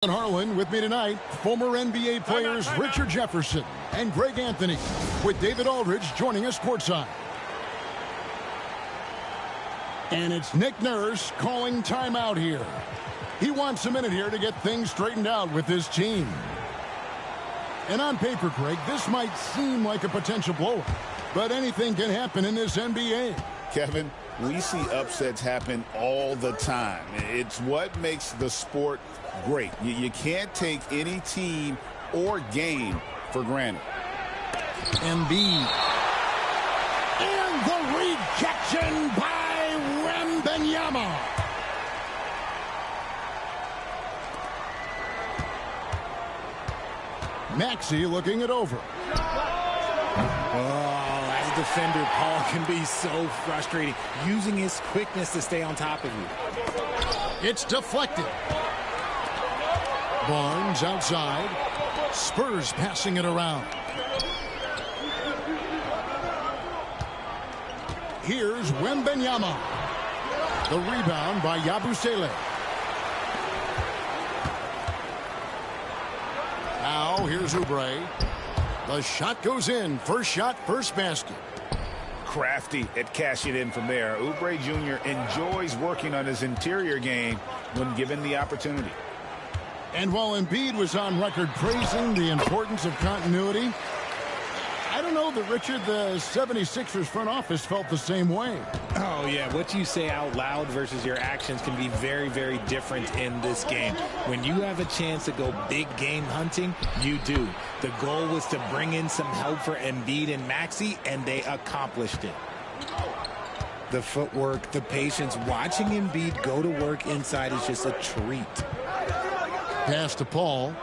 Harlan with me tonight, former NBA players Richard Jefferson and Greg Anthony, with David Aldridge joining us courtside. And it's Nick Nurse calling timeout here. He wants a minute here to get things straightened out with his team. And on paper, Greg, this might seem like a potential blowout, but anything can happen in this NBA. Kevin, we see upsets happen all the time. It's what makes the sport great. You can't take any team or game for granted. Embiid. And the rejection by Wembanyama. Maxey looking it over. As a defender, Paul can be so frustrating, using his quickness to stay on top of you. It's deflected. Barnes outside. Spurs passing it around. Here's Wembanyama. The rebound by Yabusele. Now here's Oubre. The shot goes in. First shot, first basket. Crafty at cashing in from there. Oubre Jr. enjoys working on his interior game when given the opportunity. And while Embiid was on record praising the importance of continuity, I don't know that, Richard, the 76ers front office felt the same way. Oh, yeah. What you say out loud versus your actions can be very, very different in this game. When you have a chance to go big game hunting, you do. The goal was to bring in some help for Embiid and Maxey, and they accomplished it. The footwork, the patience, watching Embiid go to work inside is just a treat. Pass to Paul.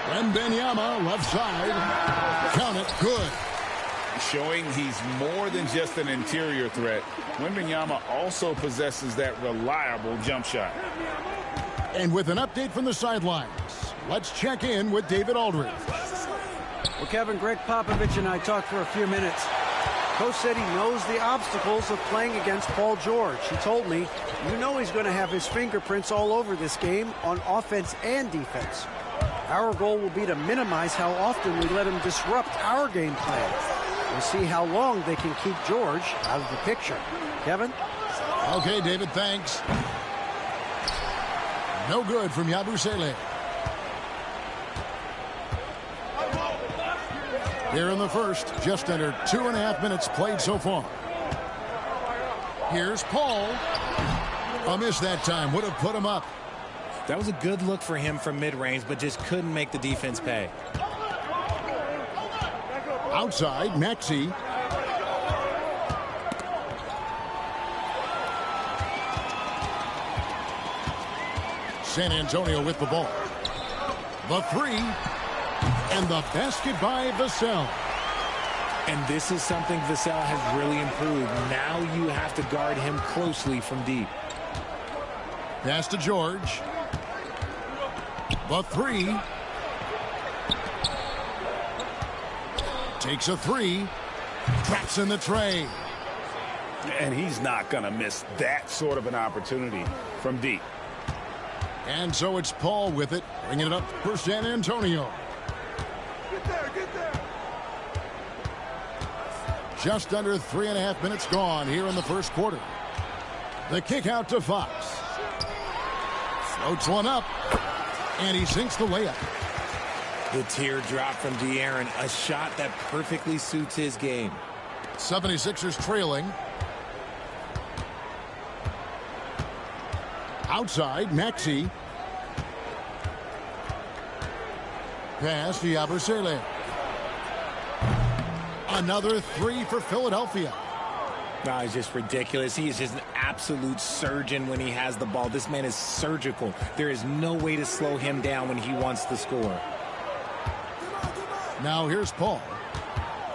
Wembanyama left side. Count it. Good. Showing he's more than just an interior threat. Wembanyama also possesses that reliable jump shot. And with an update from the sidelines, let's check in with David Aldridge. Well, Kevin, Greg Popovich and I talked for a few minutes. Coach said he knows the obstacles of playing against Paul George. He told me, you know he's going to have his fingerprints all over this game on offense and defense. Our goal will be to minimize how often we let him disrupt our game plan. We'll see how long they can keep George out of the picture. Kevin? Okay, David, thanks. No good from Yabusele. Here in the first, just under 2.5 minutes played so far. Here's Paul. A miss that time. Would have put him up. That was a good look for him from mid-range, but just couldn't make the defense pay. Outside, Maxey. San Antonio with the ball. The three. And the basket by Vassell. And this is something Vassell has really improved. Now you have to guard him closely from deep. Pass to George. The three. Takes a three. Traps in the tray. And he's not going to miss that sort of an opportunity from deep. And so it's Paul with it, bringing it up for San Antonio. Get there. Just under 3.5 minutes gone here in the first quarter. The kick out to Fox. Floats one up, and he sinks the layup. The teardrop from De'Aaron, a shot that perfectly suits his game. 76ers trailing. Outside, Maxey. Pass to Yabusele. Another three for Philadelphia. No, it's just ridiculous. He is just an absolute surgeon when he has the ball. This man is surgical. There is no way to slow him down when he wants to score. Now here's Paul.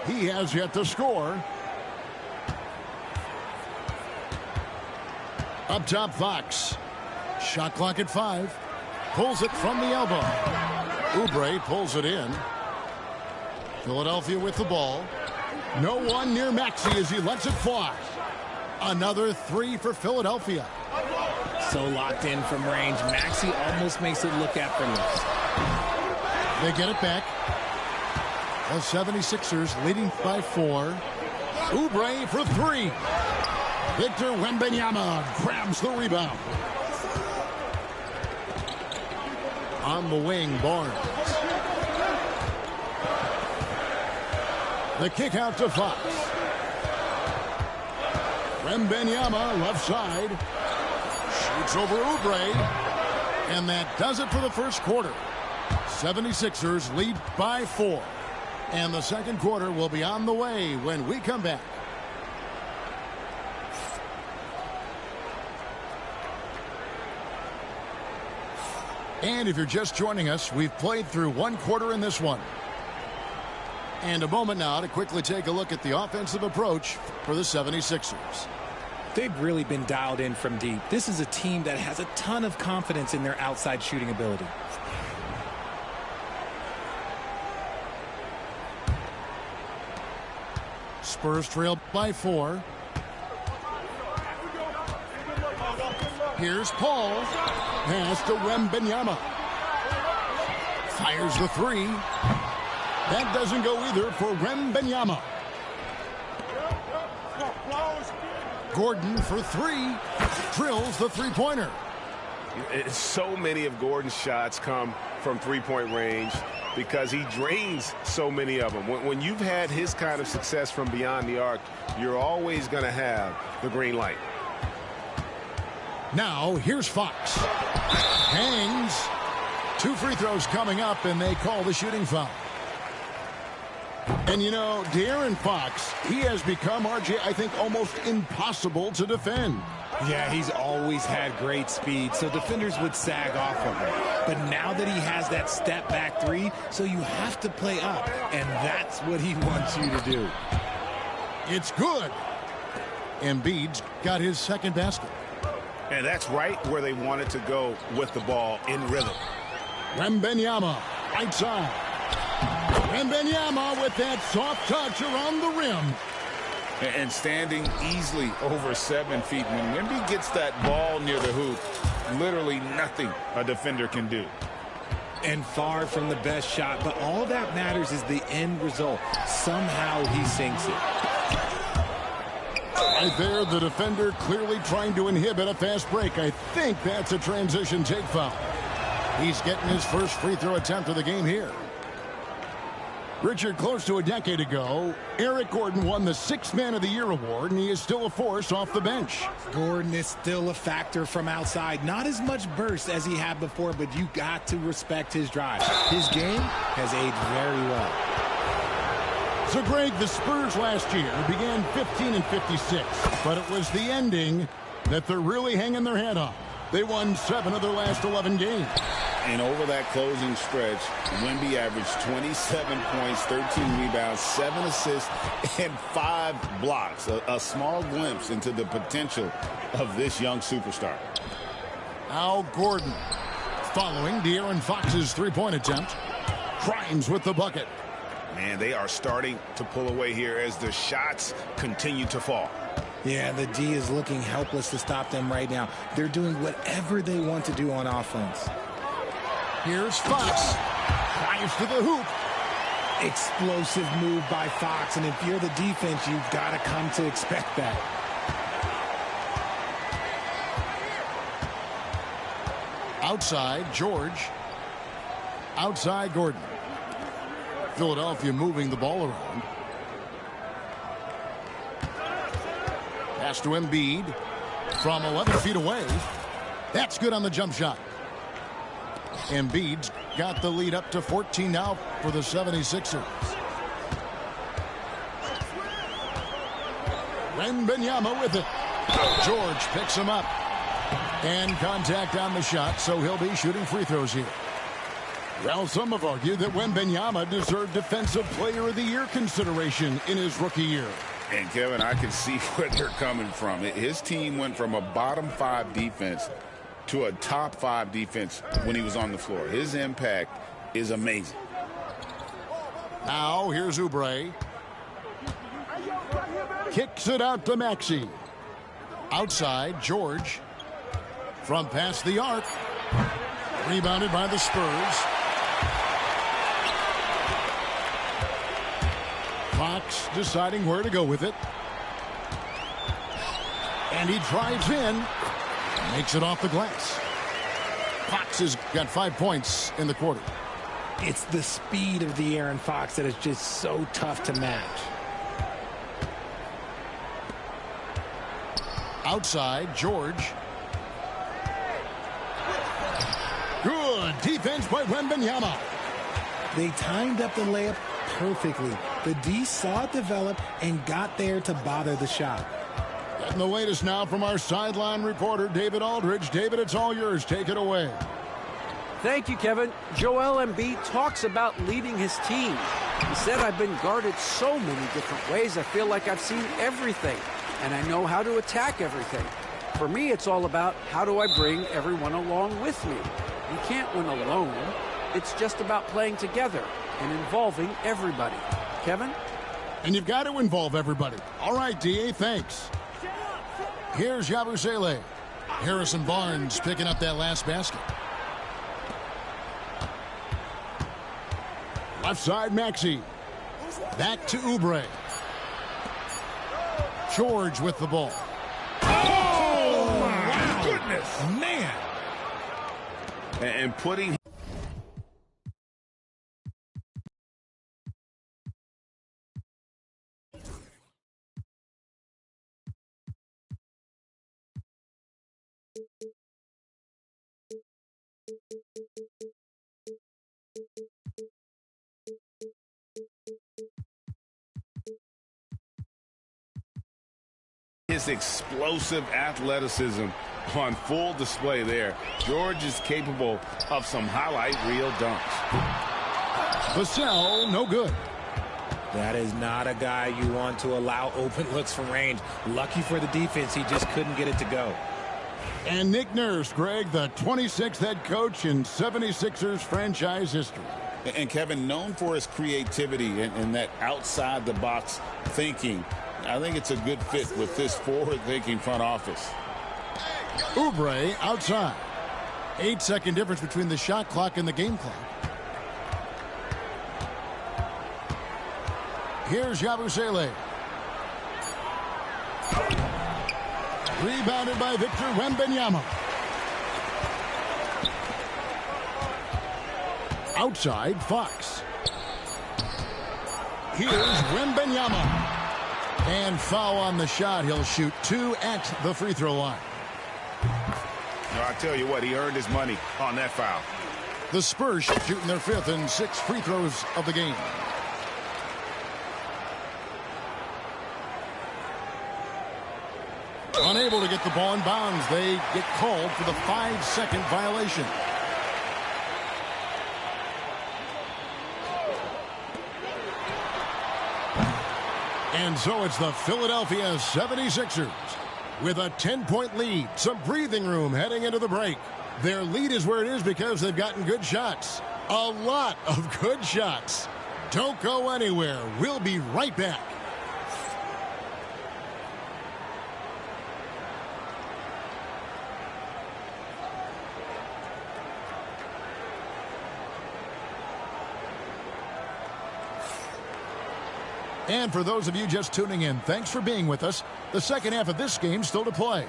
He has yet to score. Up top, Fox. Shot clock at 5. Pulls it from the elbow. Oubre pulls it in. Philadelphia with the ball. No one near Maxey as he lets it fly. Another three for Philadelphia. So locked in from range. Maxey almost makes it look effortless. They get it back. The 76ers leading by 4. Oubre for 3. Victor Wembanyama grabs the rebound. On the wing, Barnes. The kick out to Fox. Wembanyama left side. Shoots over Oubre. And that does it for the first quarter. 76ers lead by 4. And the second quarter will be on the way when we come back. And if you're just joining us, we've played through one quarter in this one. And a moment now to quickly take a look at the offensive approach for the 76ers. They've really been dialed in from deep. This is a team that has a ton of confidence in their outside shooting ability. Spurs trail by 4. Here's Paul. Pass to Wembanyama. Fires the 3. That doesn't go either for Wembanyama. Gordon for 3. Drills the three-pointer. So many of Gordon's shots come from three-point range because he drains so many of them. When you've had his kind of success from beyond the arc, you're always going to have the green light. Now, here's Fox. Hangs. 2 free throws coming up, and they call the shooting foul. And, you know, De'Aaron Fox, he has become, RJ, I think, almost impossible to defend. Yeah, he's always had great speed, so defenders would sag off of him. But now that he has that step-back 3, so you have to play up, and that's what he wants you to do. It's good. Embiid's got his second basket. And that's right where they wanted to go with the ball in rhythm. Wembanyama, right side. Wembanyama with that soft touch around the rim. And standing easily over 7 feet. When Wemby gets that ball near the hoop, literally nothing a defender can do. And far from the best shot, but all that matters is the end result. Somehow he sinks it. Right there, the defender clearly trying to inhibit a fast break. I think that's a transition take foul. He's getting his first free throw attempt of the game here. Richard, close to a decade ago, Eric Gordon won the 6th Man of the Year award, and he is still a force off the bench. Gordon is still a factor from outside. Not as much burst as he had before, but you got to respect his drive. His game has aged very well. So, Greg, the Spurs last year began 15-56, but it was the ending that they're really hanging their head on. They won 7 of their last 11 games. And over that closing stretch, Wemby averaged 27 points, 13 rebounds, 7 assists, and 5 blocks. A small glimpse into the potential of this young superstar. Al Gordon following De'Aaron Fox's three-point attempt. Grimes with the bucket. Man, they are starting to pull away here as the shots continue to fall. Yeah, the D is looking helpless to stop them right now. They're doing whatever they want to do on offense. Here's Fox. Drives to the hoop. Explosive move by Fox, and if you're the defense, you've got to come to expect that. Outside, George. Outside, Gordon. Philadelphia moving the ball around. Pass to Embiid from 11 feet away. That's good on the jump shot. Embiid's got the lead up to 14 now for the 76ers. Wembanyama with it. George picks him up. And contact on the shot, so he'll be shooting free throws here. Well, some have argued that Wembanyama deserved Defensive Player of the Year consideration in his rookie year. And, Kevin, I can see where they're coming from. His team went from a bottom 5 defense to a top 5 defense when he was on the floor. His impact is amazing. Now, here's Oubre. Kicks it out to Maxey. Outside, George. From past the arc. Rebounded by the Spurs. Fox deciding where to go with it. And he drives in. Makes it off the glass. Fox has got 5 points in the quarter. It's the speed of the Aaron Fox that is just so tough to match. Outside, George. Good defense by Wembanyama. They timed up the layup perfectly. The D saw it develop and got there to bother the shot. Getting the latest now from our sideline reporter, David Aldridge. David, it's all yours. Take it away. Thank you, Kevin. Joel Embiid talks about leading his team. He said, I've been guarded so many different ways. I feel like I've seen everything, and I know how to attack everything. For me, it's all about how do I bring everyone along with me. You can't win alone. It's just about playing together and involving everybody. Kevin? And you've got to involve everybody. All right, D.A., thanks. Here's Yabusele. Harrison Barnes picking up that last basket. Left side, Maxey. Back to Oubre. George with the ball. Oh, my goodness. Man. And putting his explosive athleticism on full display there. George is capable of some highlight reel dunks. Vassell, no good. That is not a guy you want to allow open looks from range. Lucky for the defense, he just couldn't get it to go. And Nick Nurse, Greg, the 26th head coach in 76ers franchise history. And Kevin, known for his creativity and that outside-the-box thinking, I think it's a good fit with this forward-thinking front office. Oubre outside. 8-second difference between the shot clock and the game clock. Here's Yabusele. Rebounded by Victor Wembanyama. Outside, Fox. Here's Wembanyama. And foul on the shot. He'll shoot 2 at the free throw line. No, I tell you what, he earned his money on that foul. The Spurs shooting their 5th and 6th free throws of the game. Unable to get the ball in bounds. They get called for the 5-second violation. And so it's the Philadelphia 76ers with a 10-point lead. Some breathing room heading into the break. Their lead is where it is because they've gotten good shots. A lot of good shots. Don't go anywhere. We'll be right back. And for those of you just tuning in, thanks for being with us. The second half of this game still to play.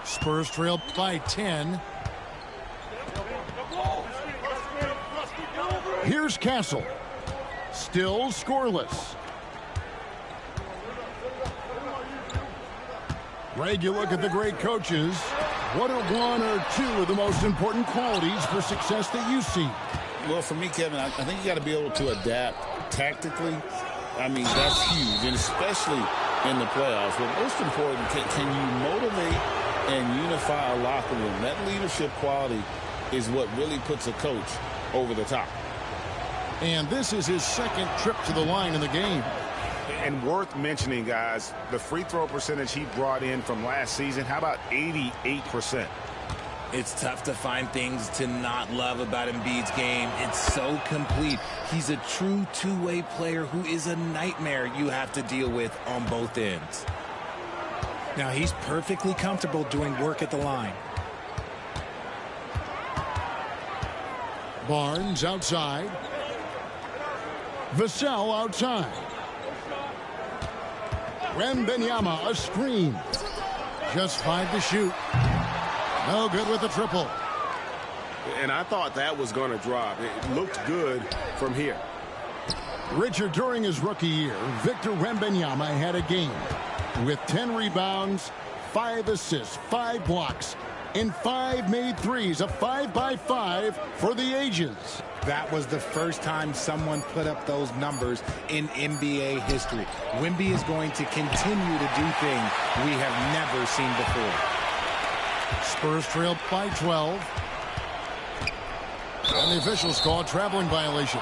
Spurs trail by 10. Here's Castle. Still scoreless. Greg, you look at the great coaches. What are one or two of the most important qualities for success that you see? Well, for me, Kevin, I think you got to be able to adapt tactically. I mean, that's huge, and especially in the playoffs. But most important, can you motivate and unify a locker room? That leadership quality is what really puts a coach over the top. And this is his second trip to the line in the game. And worth mentioning, guys, the free throw percentage he brought in from last season, how about 88%? It's tough to find things to not love about Embiid's game. It's so complete. He's a true two-way player who is a nightmare you have to deal with on both ends. Now he's perfectly comfortable doing work at the line. Barnes outside. Vassell outside. Wembanyama a screen. Just 5 to shoot. No good with the triple. And I thought that was going to drop. It looked good from here. Richard, during his rookie year, Victor Wembanyama had a game with 10 rebounds, 5 assists, 5 blocks, and 5 made threes, a 5-by-5 for the ages. That was the first time someone put up those numbers in NBA history. Wemby is going to continue to do things we have never seen before. Spurs trailed by 12. And the officials call a traveling violation.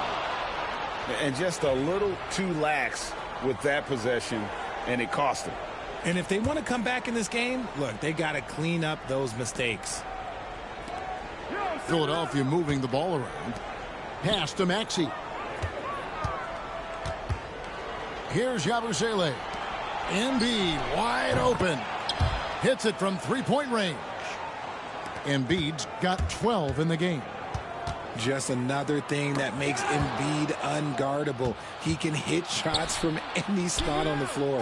And just a little too lax with that possession, and it cost them. And if they want to come back in this game, look, they got to clean up those mistakes. Philadelphia moving the ball around. Pass to Maxey. Here's Yabusele. Embiid wide open. Hits it from three-point range. Embiid's got 12 in the game. Just another thing that makes Embiid unguardable. He can hit shots from any spot on the floor.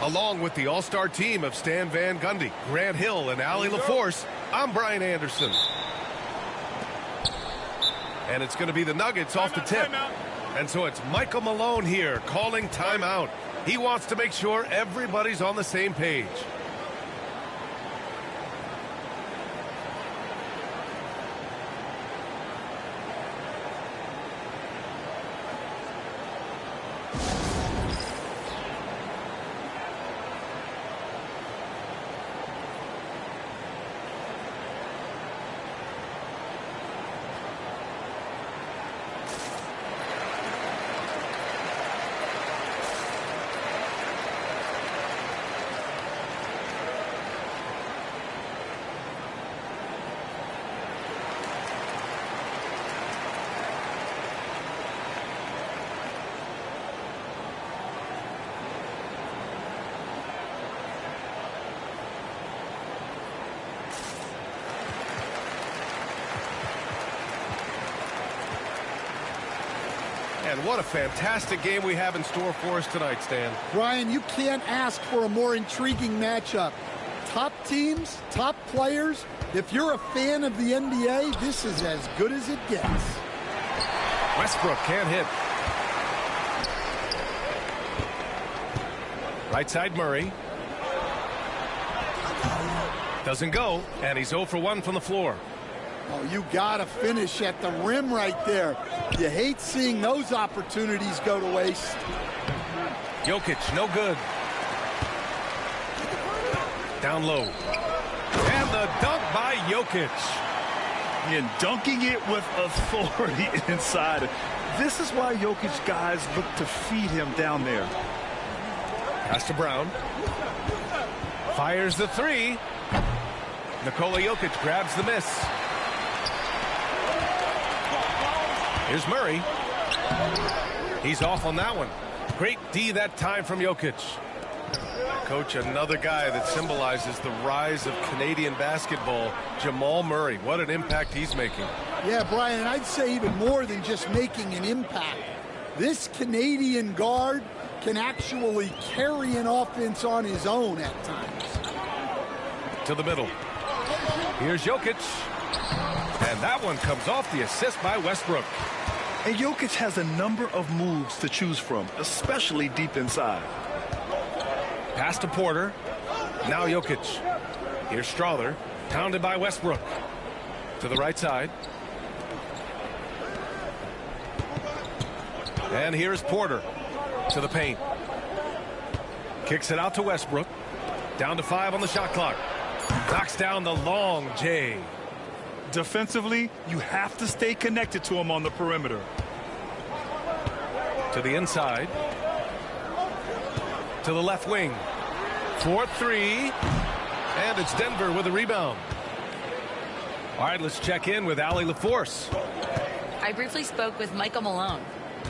Along with the all-star team of Stan Van Gundy, Grant Hill, and Allie LaForce, I'm Brian Anderson. And it's going to be the Nuggets off the tip. And so it's Michael Malone here calling timeout. He wants to make sure everybody's on the same page. And what a fantastic game we have in store for us tonight, Stan. Brian, you can't ask for a more intriguing matchup. Top teams, top players. If you're a fan of the NBA, this is as good as it gets. Westbrook can't hit. Right side Murray. Doesn't go, and he's 0 for 1 from the floor. Oh, you got to finish at the rim right there. You hate seeing those opportunities go to waste. Jokic, no good. Down low. And the dunk by Jokic. And dunking it with authority inside. This is why Jokic guys look to feed him down there. Pass to Brown. Fires the three. Nikola Jokic grabs the miss. Here's Murray. He's off on that one. Great D that time from Jokic. Coach, another guy that symbolizes the rise of Canadian basketball, Jamal Murray. What an impact he's making. Yeah, Brian, and I'd say even more than just making an impact. This Canadian guard can actually carry an offense on his own at times. To the middle. Here's Jokic. And that one comes off the assist by Westbrook. And Jokic has a number of moves to choose from, especially deep inside. Pass to Porter. Now Jokic. Here's Strawther. Pounded by Westbrook. To the right side. And here's Porter. To the paint. Kicks it out to Westbrook. Down to 5 on the shot clock. Knocks down the long J. Defensively, you have to stay connected to him on the perimeter. To the inside. To the left wing. 4-3. And it's Denver with a rebound. All right, let's check in with Allie LaForce. I briefly spoke with Michael Malone.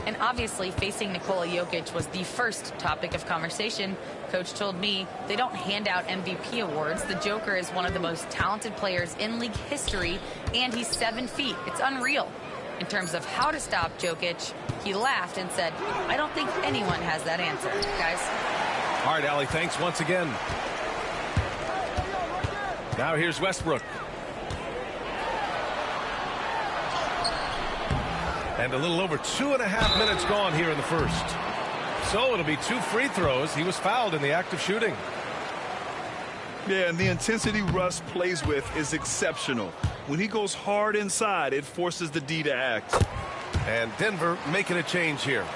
And obviously, facing Nikola Jokic was the first topic of conversation. Coach told me they don't hand out MVP awards. The Joker is one of the most talented players in league history, and he's 7 feet. It's unreal. In terms of how to stop Jokic, he laughed and said, I don't think anyone has that answer, guys. All right, Allie, thanks once again. Now here's Westbrook. And a little over 2.5 minutes gone here in the first. So it'll be 2 free throws. He was fouled in the act of shooting. Yeah, and the intensity Russ plays with is exceptional. When he goes hard inside, it forces the D to act. And Denver making a change here.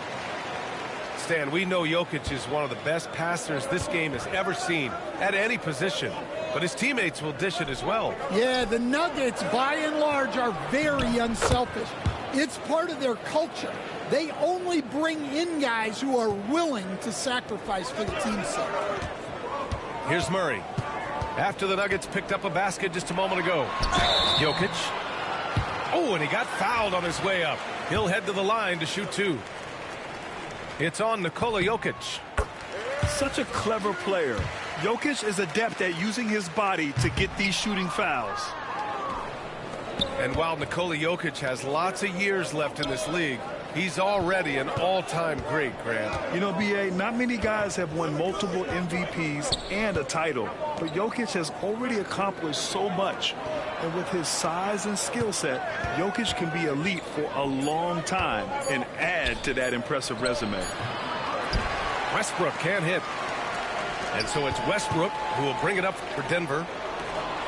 Stan, we know Jokic is one of the best passers this game has ever seen at any position. But his teammates will dish it as well. Yeah, the Nuggets, by and large, are very unselfish. It's part of their culture. They only bring in guys who are willing to sacrifice for the team's sake. Here's Murray. After the Nuggets picked up a basket just a moment ago. Jokic. Oh, and he got fouled on his way up. He'll head to the line to shoot 2. It's on Nikola Jokic. Such a clever player. Jokic is adept at using his body to get these shooting fouls. And while Nikola Jokic has lots of years left in this league, He's already an all-time great, Grant. You know, B.A., not many guys have won multiple MVPs and a title, but Jokic has already accomplished so much. And with his size and skill set, Jokic can be elite for a long time and add to that impressive resume. Westbrook can't hit. And so it's Westbrook who will bring it up for Denver.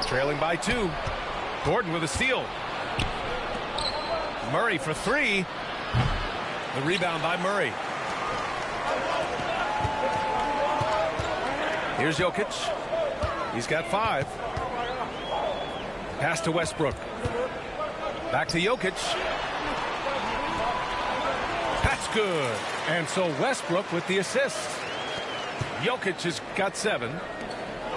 Trailing by 2. Gordon with a steal. Murray for 3. The rebound by Murray. Here's Jokic. He's got 5. Pass to Westbrook. Back to Jokic. That's good. And so Westbrook with the assist. Jokic has got 7.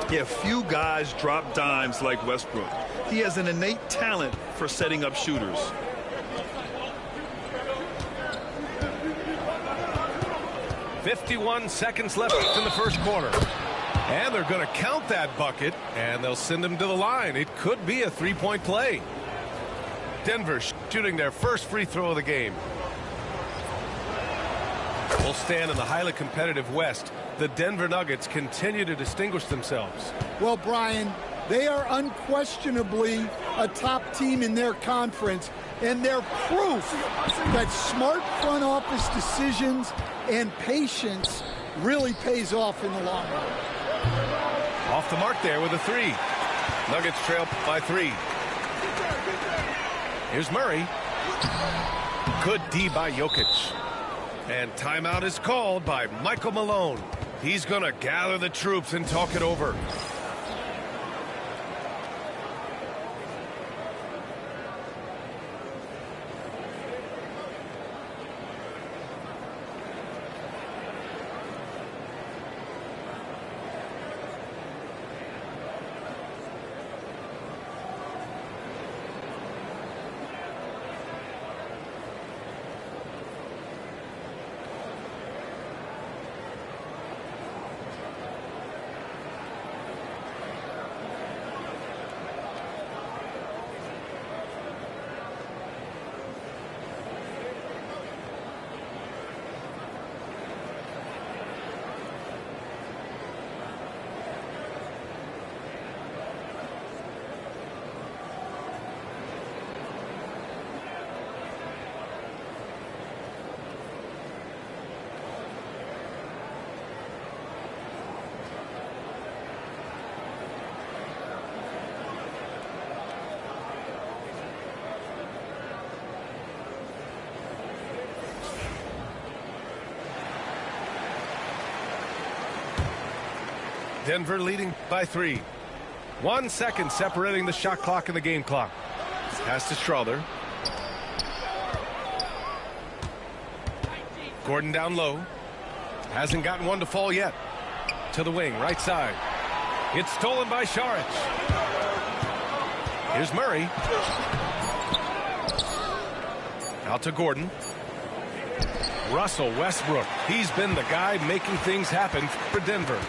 Yeah, few guys drop dimes like Westbrook. He has an innate talent for setting up shooters. 51 seconds left in the first quarter. And they're going to count that bucket, and they'll send him to the line. It could be a 3-point play. Denver shooting their first free throw of the game. Will stand in the highly competitive West. The Denver Nuggets continue to distinguish themselves. Well, Brian, they are unquestionably a top team in their conference, and they're proof that smart front office decisions and patience really pays off in the long run. Off the mark there with a 3. Nuggets trail by 3. Here's Murray. Good D by Jokic. And timeout is called by Michael Malone. He's going to gather the troops and talk it over. Denver leading by 3. 1 second separating the shot clock and the game clock. Pass to Strother. Gordon down low. Hasn't gotten one to fall yet. To the wing, right side. It's stolen by Saric. Here's Murray. Out to Gordon. Russell Westbrook. He's been the guy making things happen for Denver.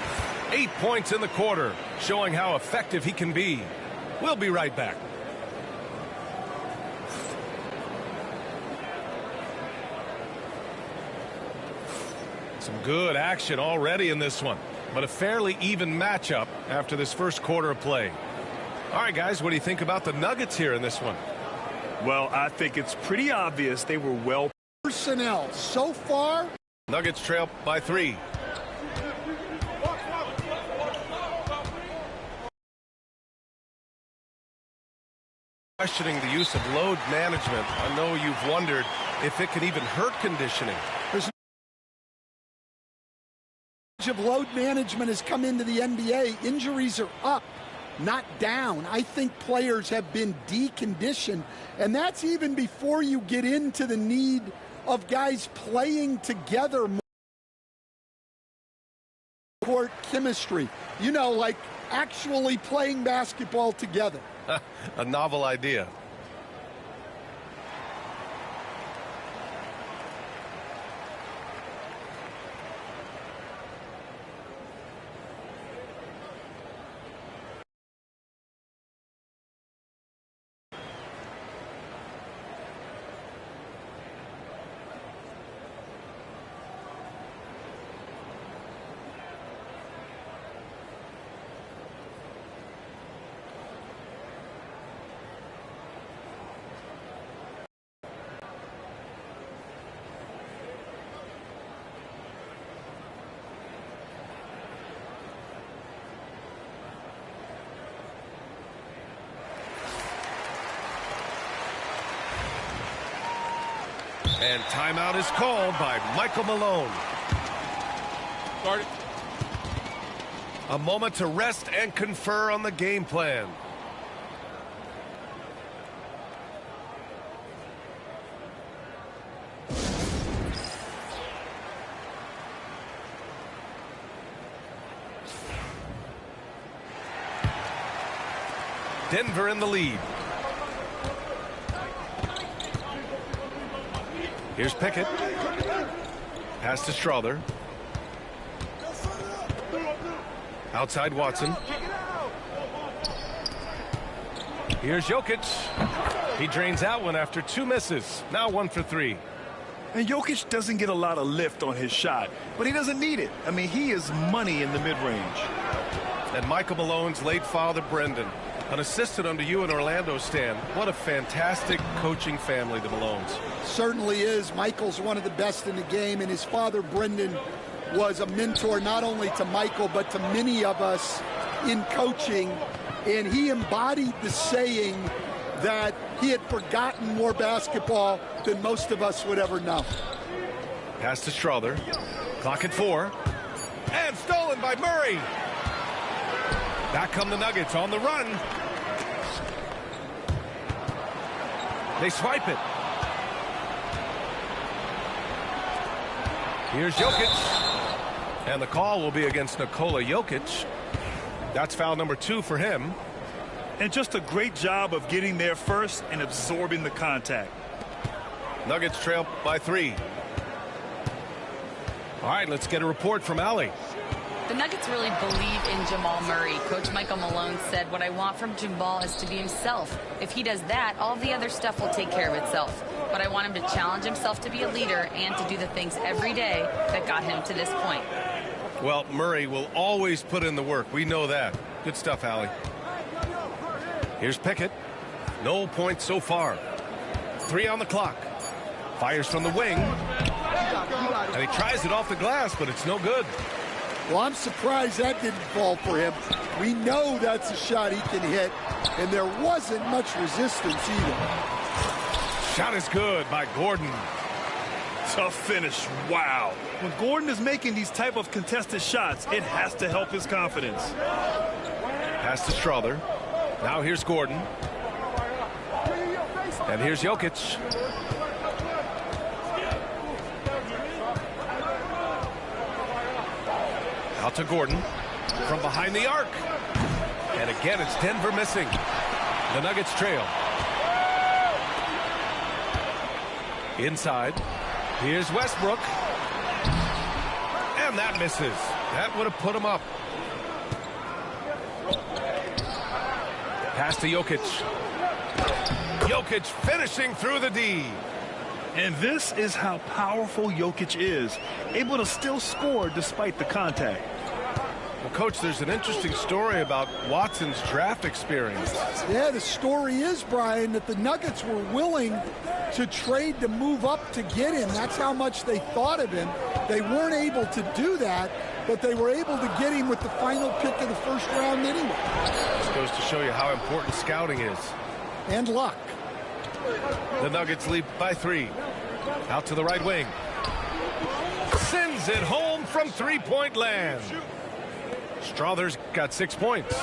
8 points in the quarter, showing how effective he can be. We'll be right back. Some good action already in this one, but a fairly even matchup after this first quarter of play. All right, guys, what do you think about the Nuggets here in this one? Well, I think it's pretty obvious they were well. Personnel so far. Nuggets trail by 3. Questioning the use of load management. I know you've wondered if it can even hurt conditioning. Of load management has come into the NBA. Injuries are up, not down. I think players have been deconditioned, and that's even before you get into the need of guys playing together more. Court chemistry, you know, like actually playing basketball together. A novel idea. And timeout is called by Michael Malone. Start it. A moment to rest and confer on the game plan. Denver in the lead. Here's Pickett. Pass to Strother. Outside Watson. Here's Jokic. He drains that one after 2 misses. Now 1 for 3. And Jokic doesn't get a lot of lift on his shot, but he doesn't need it. I mean, he is money in the mid-range. And Michael Malone's late father, Brendan, an assistant under you in Orlando, Stan. What a fantastic coaching family, the Malones. Certainly is. Michael's one of the best in the game, and his father, Brendan, was a mentor not only to Michael, but to many of us in coaching. And he embodied the saying that he had forgotten more basketball than most of us would ever know. Pass to Strother. Clock at 4. And stolen by Murray. Back come the Nuggets on the run. They swipe it. Here's Jokic. And the call will be against Nikola Jokic. That's foul number 2 for him. And just a great job of getting there first and absorbing the contact. Nuggets trail by 3. All right, let's get a report from Allie. The Nuggets really believe in Jamal Murray. Coach Michael Malone said, what I want from Jamal is to be himself. If he does that, all the other stuff will take care of itself. But I want him to challenge himself to be a leader and to do the things every day that got him to this point. Well, Murray will always put in the work. We know that. Good stuff, Allie. Here's Pickett. No points so far. 3 on the clock. Fires from the wing. And he tries it off the glass, but it's no good. Well, I'm surprised that didn't fall for him. We know that's a shot he can hit, and there wasn't much resistance either. Shot is good by Gordon. Tough finish. Wow. When Gordon is making these type of contested shots, it has to help his confidence. Pass to Strother. Now here's Gordon. And here's Jokic. Out to Gordon from behind the arc. And again, it's Denver missing. The Nuggets trail. Inside. Here's Westbrook. And that misses. That would have put him up. Pass to Jokic. Jokic finishing through the D. And this is how powerful Jokic is, able to still score despite the contact. Well, Coach, there's an interesting story about Watson's draft experience. Yeah, the story is, Brian, that the Nuggets were willing to trade to move up to get him. That's how much they thought of him. They weren't able to do that, but they were able to get him with the final pick of the first round anyway. This goes to show you how important scouting is. And luck. The Nuggets lead by 3. Out to the right wing. Sends it home from three-point land. Strother's got 6 points.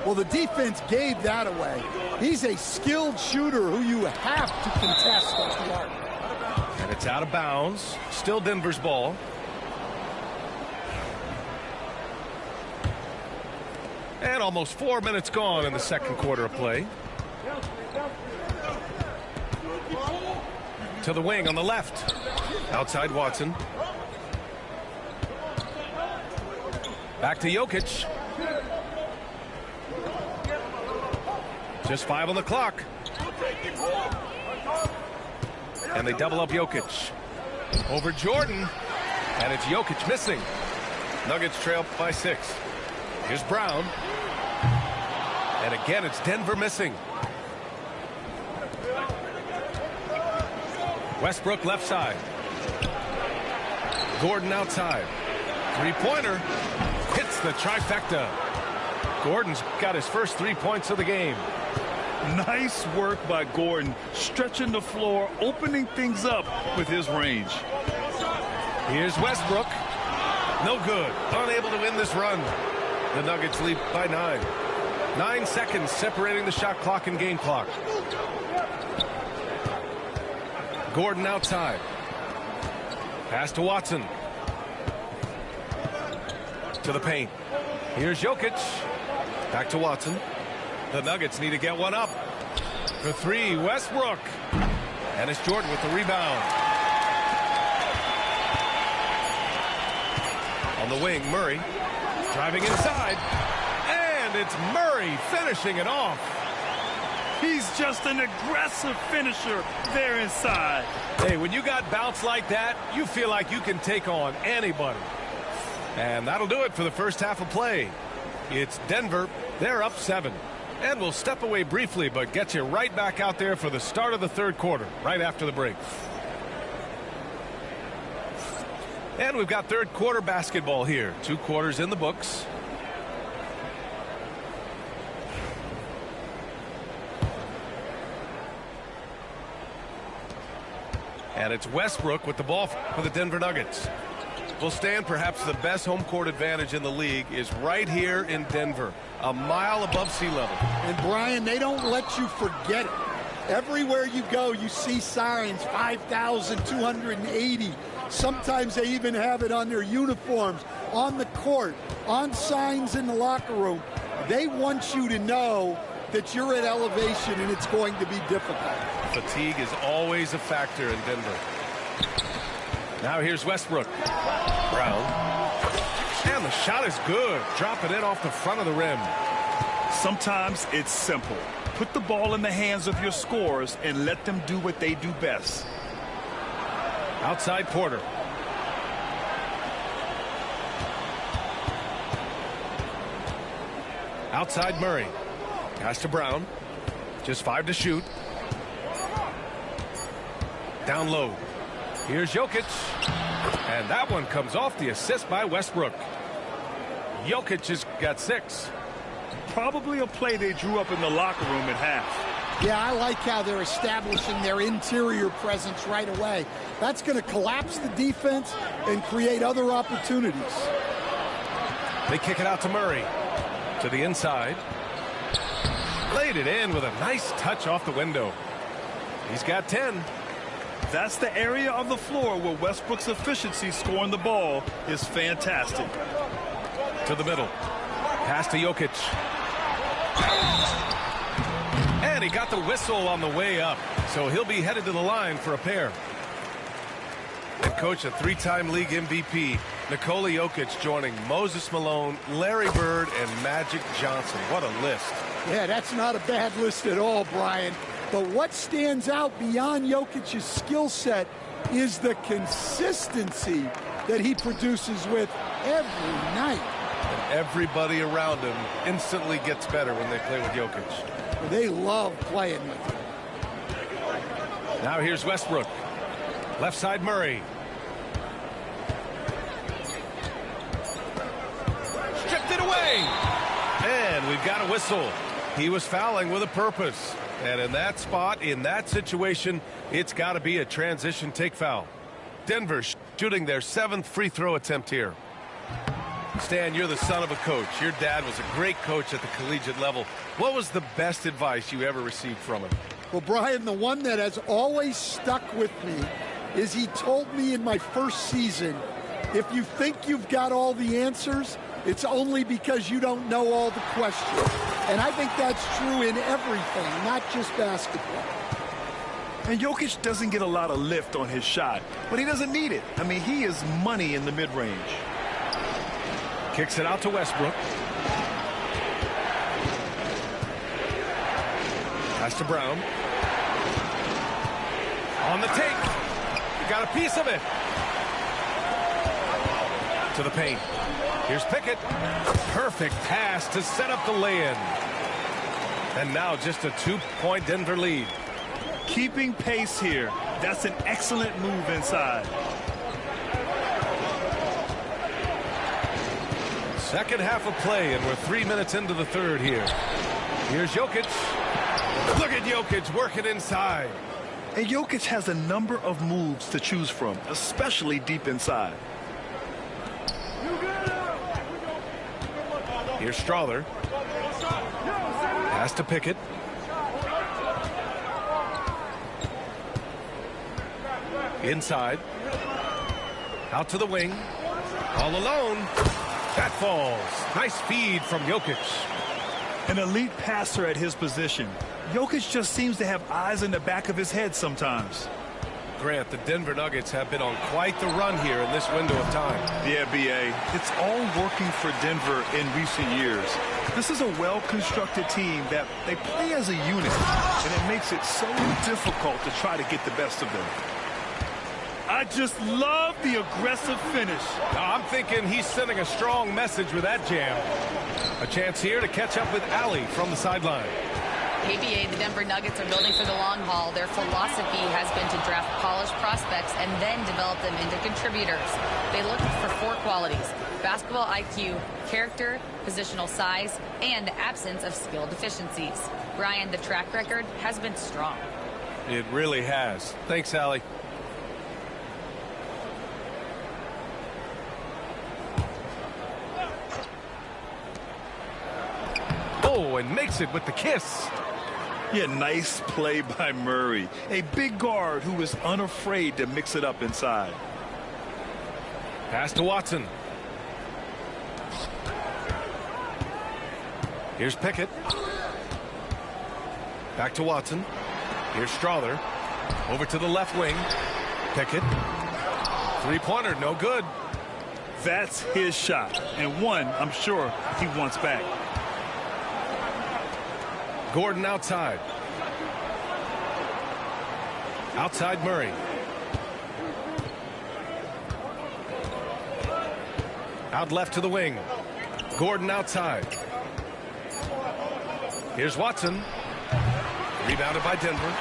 Well, the defense gave that away. He's a skilled shooter who you have to contest at the arc. And it's out of bounds. Still Denver's ball. And almost 4 minutes gone in the second quarter of play. To the wing on the left. Outside Watson. Back to Jokic. Just 5 on the clock. And they double up Jokic. Over Jordan. And it's Jokic missing. Nuggets trail by 6. Here's Brown. And again, it's Denver missing. Westbrook left side. Gordon outside. Three-pointer. Hits the trifecta. Gordon's got his first 3 points of the game. Nice work by Gordon, stretching the floor, opening things up with his range. Here's Westbrook. No good. Unable to win this run. The Nuggets lead by 9. 9 seconds separating the shot clock and game clock. Gordon outside. Pass to Watson. To the paint. Here's Jokic. Back to Watson. The Nuggets need to get one up. For 3, Westbrook. And it's Jordan with the rebound. On the wing, Murray. Driving inside. And it's Murray finishing it off. He's just an aggressive finisher there inside. Hey, when you got bounce like that, you feel like you can take on anybody. And that'll do it for the first half of play. It's Denver. They're up 7. And we'll step away briefly, but get you right back out there for the start of the third quarter, right after the break. And we've got third quarter basketball here. 2 quarters in the books. And it's Westbrook with the ball for the Denver Nuggets. Will stand perhaps the best home court advantage in the league is right here in Denver, a mile above sea level. And Brian, they don't let you forget it. Everywhere you go, you see signs, 5,280. Sometimes they even have it on their uniforms, on the court, on signs in the locker room. They want you to know that you're at elevation and it's going to be difficult. Fatigue is always a factor in Denver. Now here's Westbrook. Brown. And the shot is good. Dropping it off the front of the rim. Sometimes it's simple. Put the ball in the hands of your scorers and let them do what they do best. Outside Porter. Outside Murray. Pass to Brown. Just 5 to shoot. Down low. Here's Jokic. And that one comes off the assist by Westbrook. Jokic has got 6. Probably a play they drew up in the locker room at half. Yeah, I like how they're establishing their interior presence right away. That's going to collapse the defense and create other opportunities. They kick it out to Murray. To the inside. Laid it in with a nice touch off the window. He's got 10. That's the area of the floor where Westbrook's efficiency scoring the ball is fantastic. To the middle. Pass to Jokic. And he got the whistle on the way up. So he'll be headed to the line for a pair. And coach, a 3-time league MVP, Nikola Jokic joining Moses Malone, Larry Bird, and Magic Johnson. What a list. Yeah, that's not a bad list at all, Brian. But what stands out beyond Jokic's skill set is the consistency that he produces with every night. And everybody around him instantly gets better when they play with Jokic. They love playing with him. Now here's Westbrook. Left side Murray. Stripped it away. And we've got a whistle. He was fouling with a purpose. And in that spot, in that situation, it's got to be a transition take foul. Denver shooting their 7th free throw attempt here. Stan, you're the son of a coach. Your dad was a great coach at the collegiate level. What was the best advice you ever received from him? Well, Brian, the one that has always stuck with me is he told me in my first season, if you think you've got all the answers, it's only because you don't know all the questions. And I think that's true in everything, not just basketball. And Jokic doesn't get a lot of lift on his shot, but he doesn't need it. I mean, he is money in the mid-range. Kicks it out to Westbrook. Pass to Brown. On the take. He got a piece of it. To the paint. Here's Pickett. Perfect pass to set up the lay-in. And now just a 2-point Denver lead. Keeping pace here. That's an excellent move inside. Second half of play, and we're 3 minutes into the third here. Here's Jokic. Look at Jokic working inside. And Jokic has a number of moves to choose from, especially deep inside. Here's Strawther. Pass to Pickett. Inside. Out to the wing. All alone. That falls. Nice feed from Jokic. An elite passer at his position. Jokic just seems to have eyes in the back of his head sometimes. Grant, the Denver Nuggets have been on quite the run here in this window of time. Yeah, B.A. It's all working for Denver in recent years. This is a well-constructed team that they play as a unit, and it makes it so difficult to try to get the best of them. I just love the aggressive finish. I'm thinking he's sending a strong message with that jam. A chance here to catch up with Allie from the sideline. KBA, the Denver Nuggets are building for the long haul. Their philosophy has been to draft polished prospects and then develop them into contributors. They look for 4 qualities: basketball IQ, character, positional size, and absence of skill deficiencies. Brian, the track record has been strong. It really has. Thanks, Allie. Oh, and makes it with the kiss. Yeah, nice play by Murray. A big guard who is unafraid to mix it up inside. Pass to Watson. Here's Pickett. Back to Watson. Here's Strawther. Over to the left wing. Pickett. Three-pointer, no good. That's his shot, and one I'm sure he wants back. Gordon outside. Outside Murray. Out left to the wing. Gordon outside. Here's Watson. Rebounded by Denver.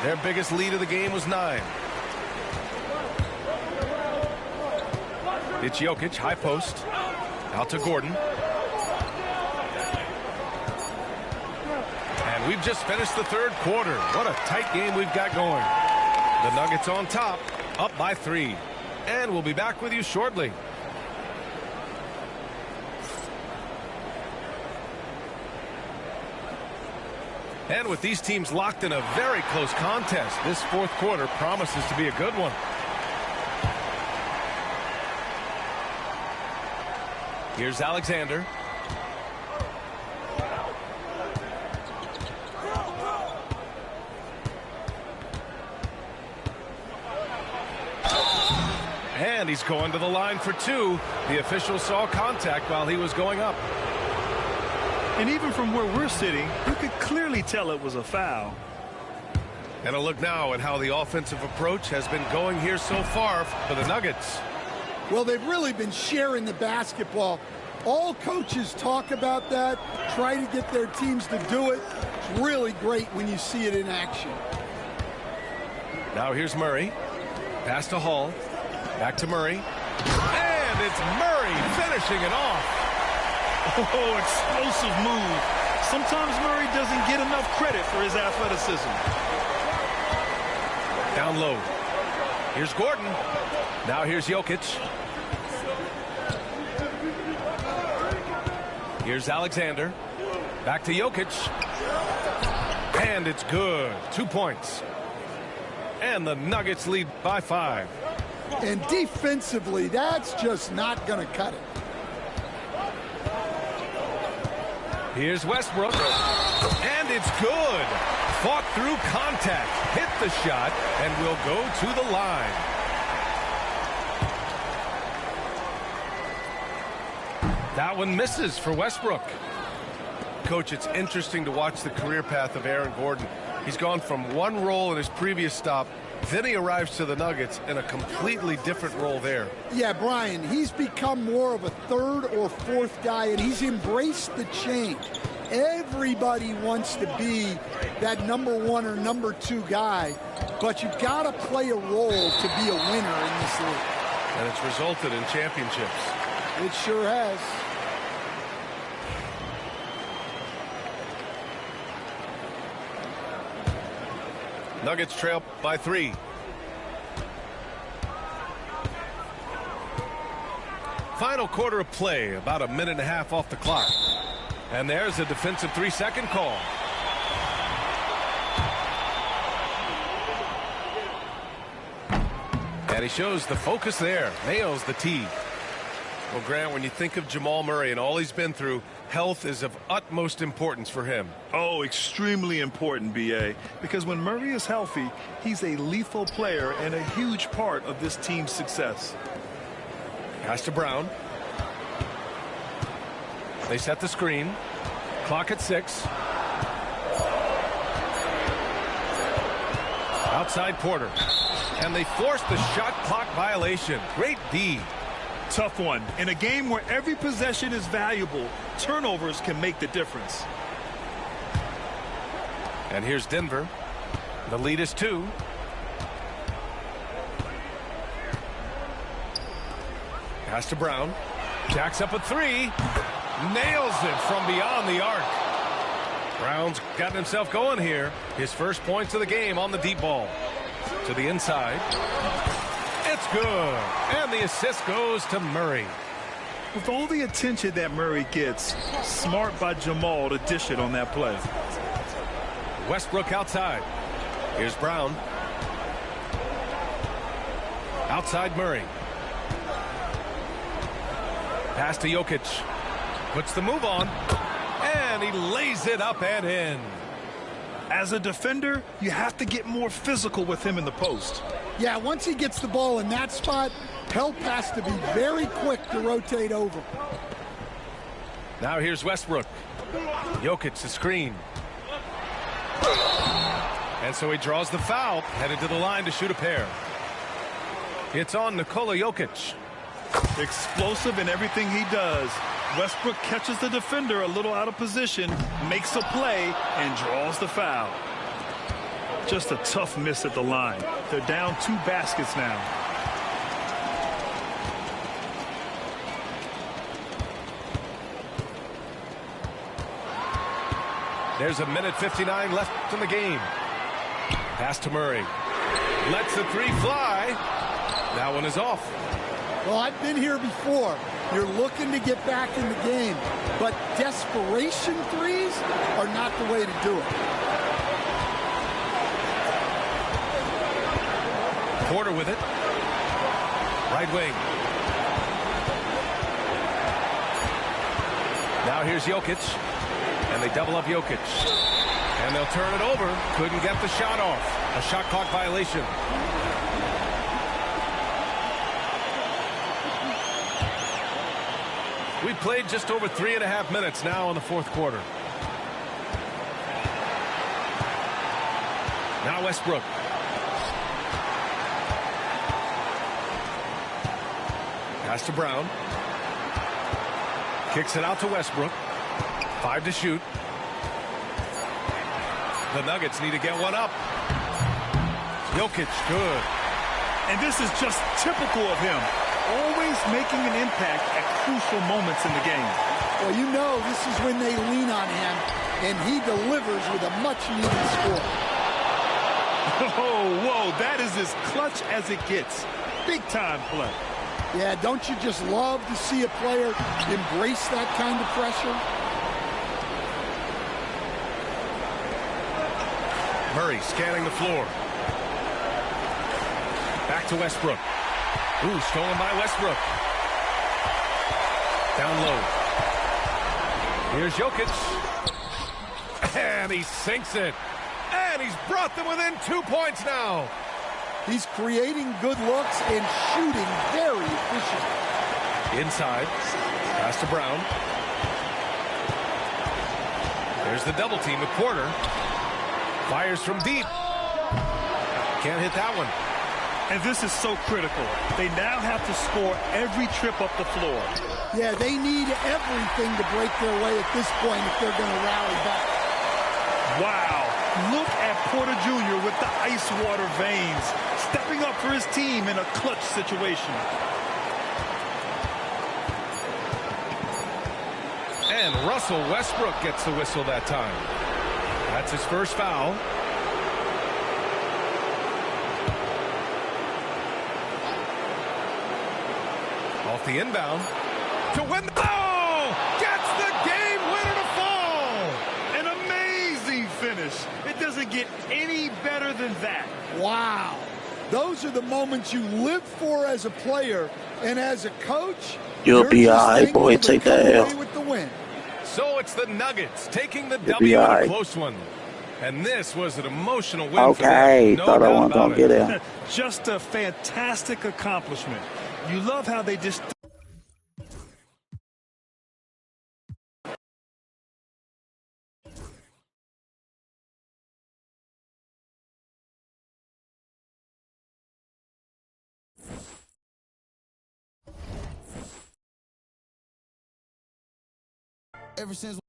Their biggest lead of the game was 9. It's Jokic, high post. Out to Gordon. And we've just finished the third quarter. What a tight game we've got going. The Nuggets on top, up by 3. And we'll be back with you shortly. And with these teams locked in a very close contest, this fourth quarter promises to be a good one. Here's Alexander. And he's going to the line for 2. The official saw contact while he was going up. And even from where we're sitting, you could clearly tell it was a foul. And a look now at how the offensive approach has been going here so far for the Nuggets. Well, they've really been sharing the basketball. All coaches talk about that, try to get their teams to do it. It's really great when you see it in action. Now here's Murray. Pass to Hall. Back to Murray. And it's Murray finishing it off. Oh, explosive move. Sometimes Murray doesn't get enough credit for his athleticism. Down low. Here's Gordon. Now here's Jokic. Here's Alexander. Back to Jokic. And it's good. 2 points. And the Nuggets lead by 5. And defensively, that's just not going to cut it. Here's Westbrook. And it's good. Fought through contact. Hit the shot. And will go to the line. That one misses for Westbrook. Coach, it's interesting to watch the career path of Aaron Gordon. He's gone from one role in his previous stop, then he arrives to the Nuggets in a completely different role there. Yeah, Brian, he's become more of a third or fourth guy, and he's embraced the change. Everybody wants to be that #1 or #2 guy, but you've got to play a role to be a winner in this league. And it's resulted in championships. It sure has. Nuggets trail by 3. Final quarter of play, about a minute and a half off the clock. And there's a defensive 3-second call. And he shows the focus there, nails the tee. Well, Grant, when you think of Jamal Murray and all he's been through, health is of utmost importance for him. Oh, extremely important, B.A., because when Murray is healthy, he's a lethal player and a huge part of this team's success. Pass to Brown. They set the screen. Clock at 6. Outside Porter. And they force the shot clock violation. Great D. Tough one. In a game where every possession is valuable, turnovers can make the difference. And here's Denver. The lead is 2. Pass to Brown. Jacks up a 3. Nails it from beyond the arc. Brown's gotten himself going here. His first points of the game on the deep ball. To the inside. It's good. And the assist goes to Murray. With all the attention that Murray gets, smart by Jamal to dish it on that play. Westbrook outside. Here's Brown. Outside Murray. Pass to Jokic. Puts the move on. And he lays it up and in. As a defender, you have to get more physical with him in the post. Yeah, once he gets the ball in that spot, help has to be very quick to rotate over. Now here's Westbrook. Jokic the screen. And so he draws the foul, headed to the line to shoot a pair. It's on Nikola Jokic. Explosive in everything he does. Westbrook catches the defender a little out of position, makes a play, and draws the foul. Just a tough miss at the line. They're down 2 baskets now. There's a minute 59 left in the game. Pass to Murray. Lets the 3 fly. That one is off. Well, I've been here before. You're looking to get back in the game, but desperation threes are not the way to do it. Porter with it. Right wing. Now here's Jokic. And they double up Jokic. And they'll turn it over. Couldn't get the shot off. A shot clock violation. We played just over 3.5 minutes now in the fourth quarter. Now Westbrook. Pass to Brown. Kicks it out to Westbrook. 5 to shoot. The Nuggets need to get one up. Jokic, good. And this is just typical of him. Always making an impact at crucial moments in the game. Well, you know this is when they lean on him, and he delivers with a much-needed score. Oh, whoa, that is as clutch as it gets. Big-time play. Yeah, don't you just love to see a player embrace that kind of pressure? Murray scanning the floor. Back to Westbrook. Ooh, stolen by Westbrook. Down low. Here's Jokic. And he sinks it. And he's brought them within 2 points now. He's creating good looks and shooting very efficient. Inside. Pass to Brown. There's the double team with Porter. Fires from deep. Can't hit that one. And this is so critical. They now have to score every trip up the floor. Yeah, they need everything to break their way at this point if they're going to rally back. Wow. Look at Porter Jr. with the ice water veins, stepping up for his team in a clutch situation. And Russell Westbrook gets the whistle that time. That's his first foul. Off the inbound to win. Oh! Gets the game winner to fall! An amazing finish. It doesn't get any better than that. Wow. Those are the moments you live for as a player, and as a coach, you'll be all right, boy. Take that L. With the win. So it's the Nuggets taking the W in a close one. And this was an emotional win for them. Okay, thought I wasn't going to get it. Just a fantastic accomplishment. You love how they just... Ever since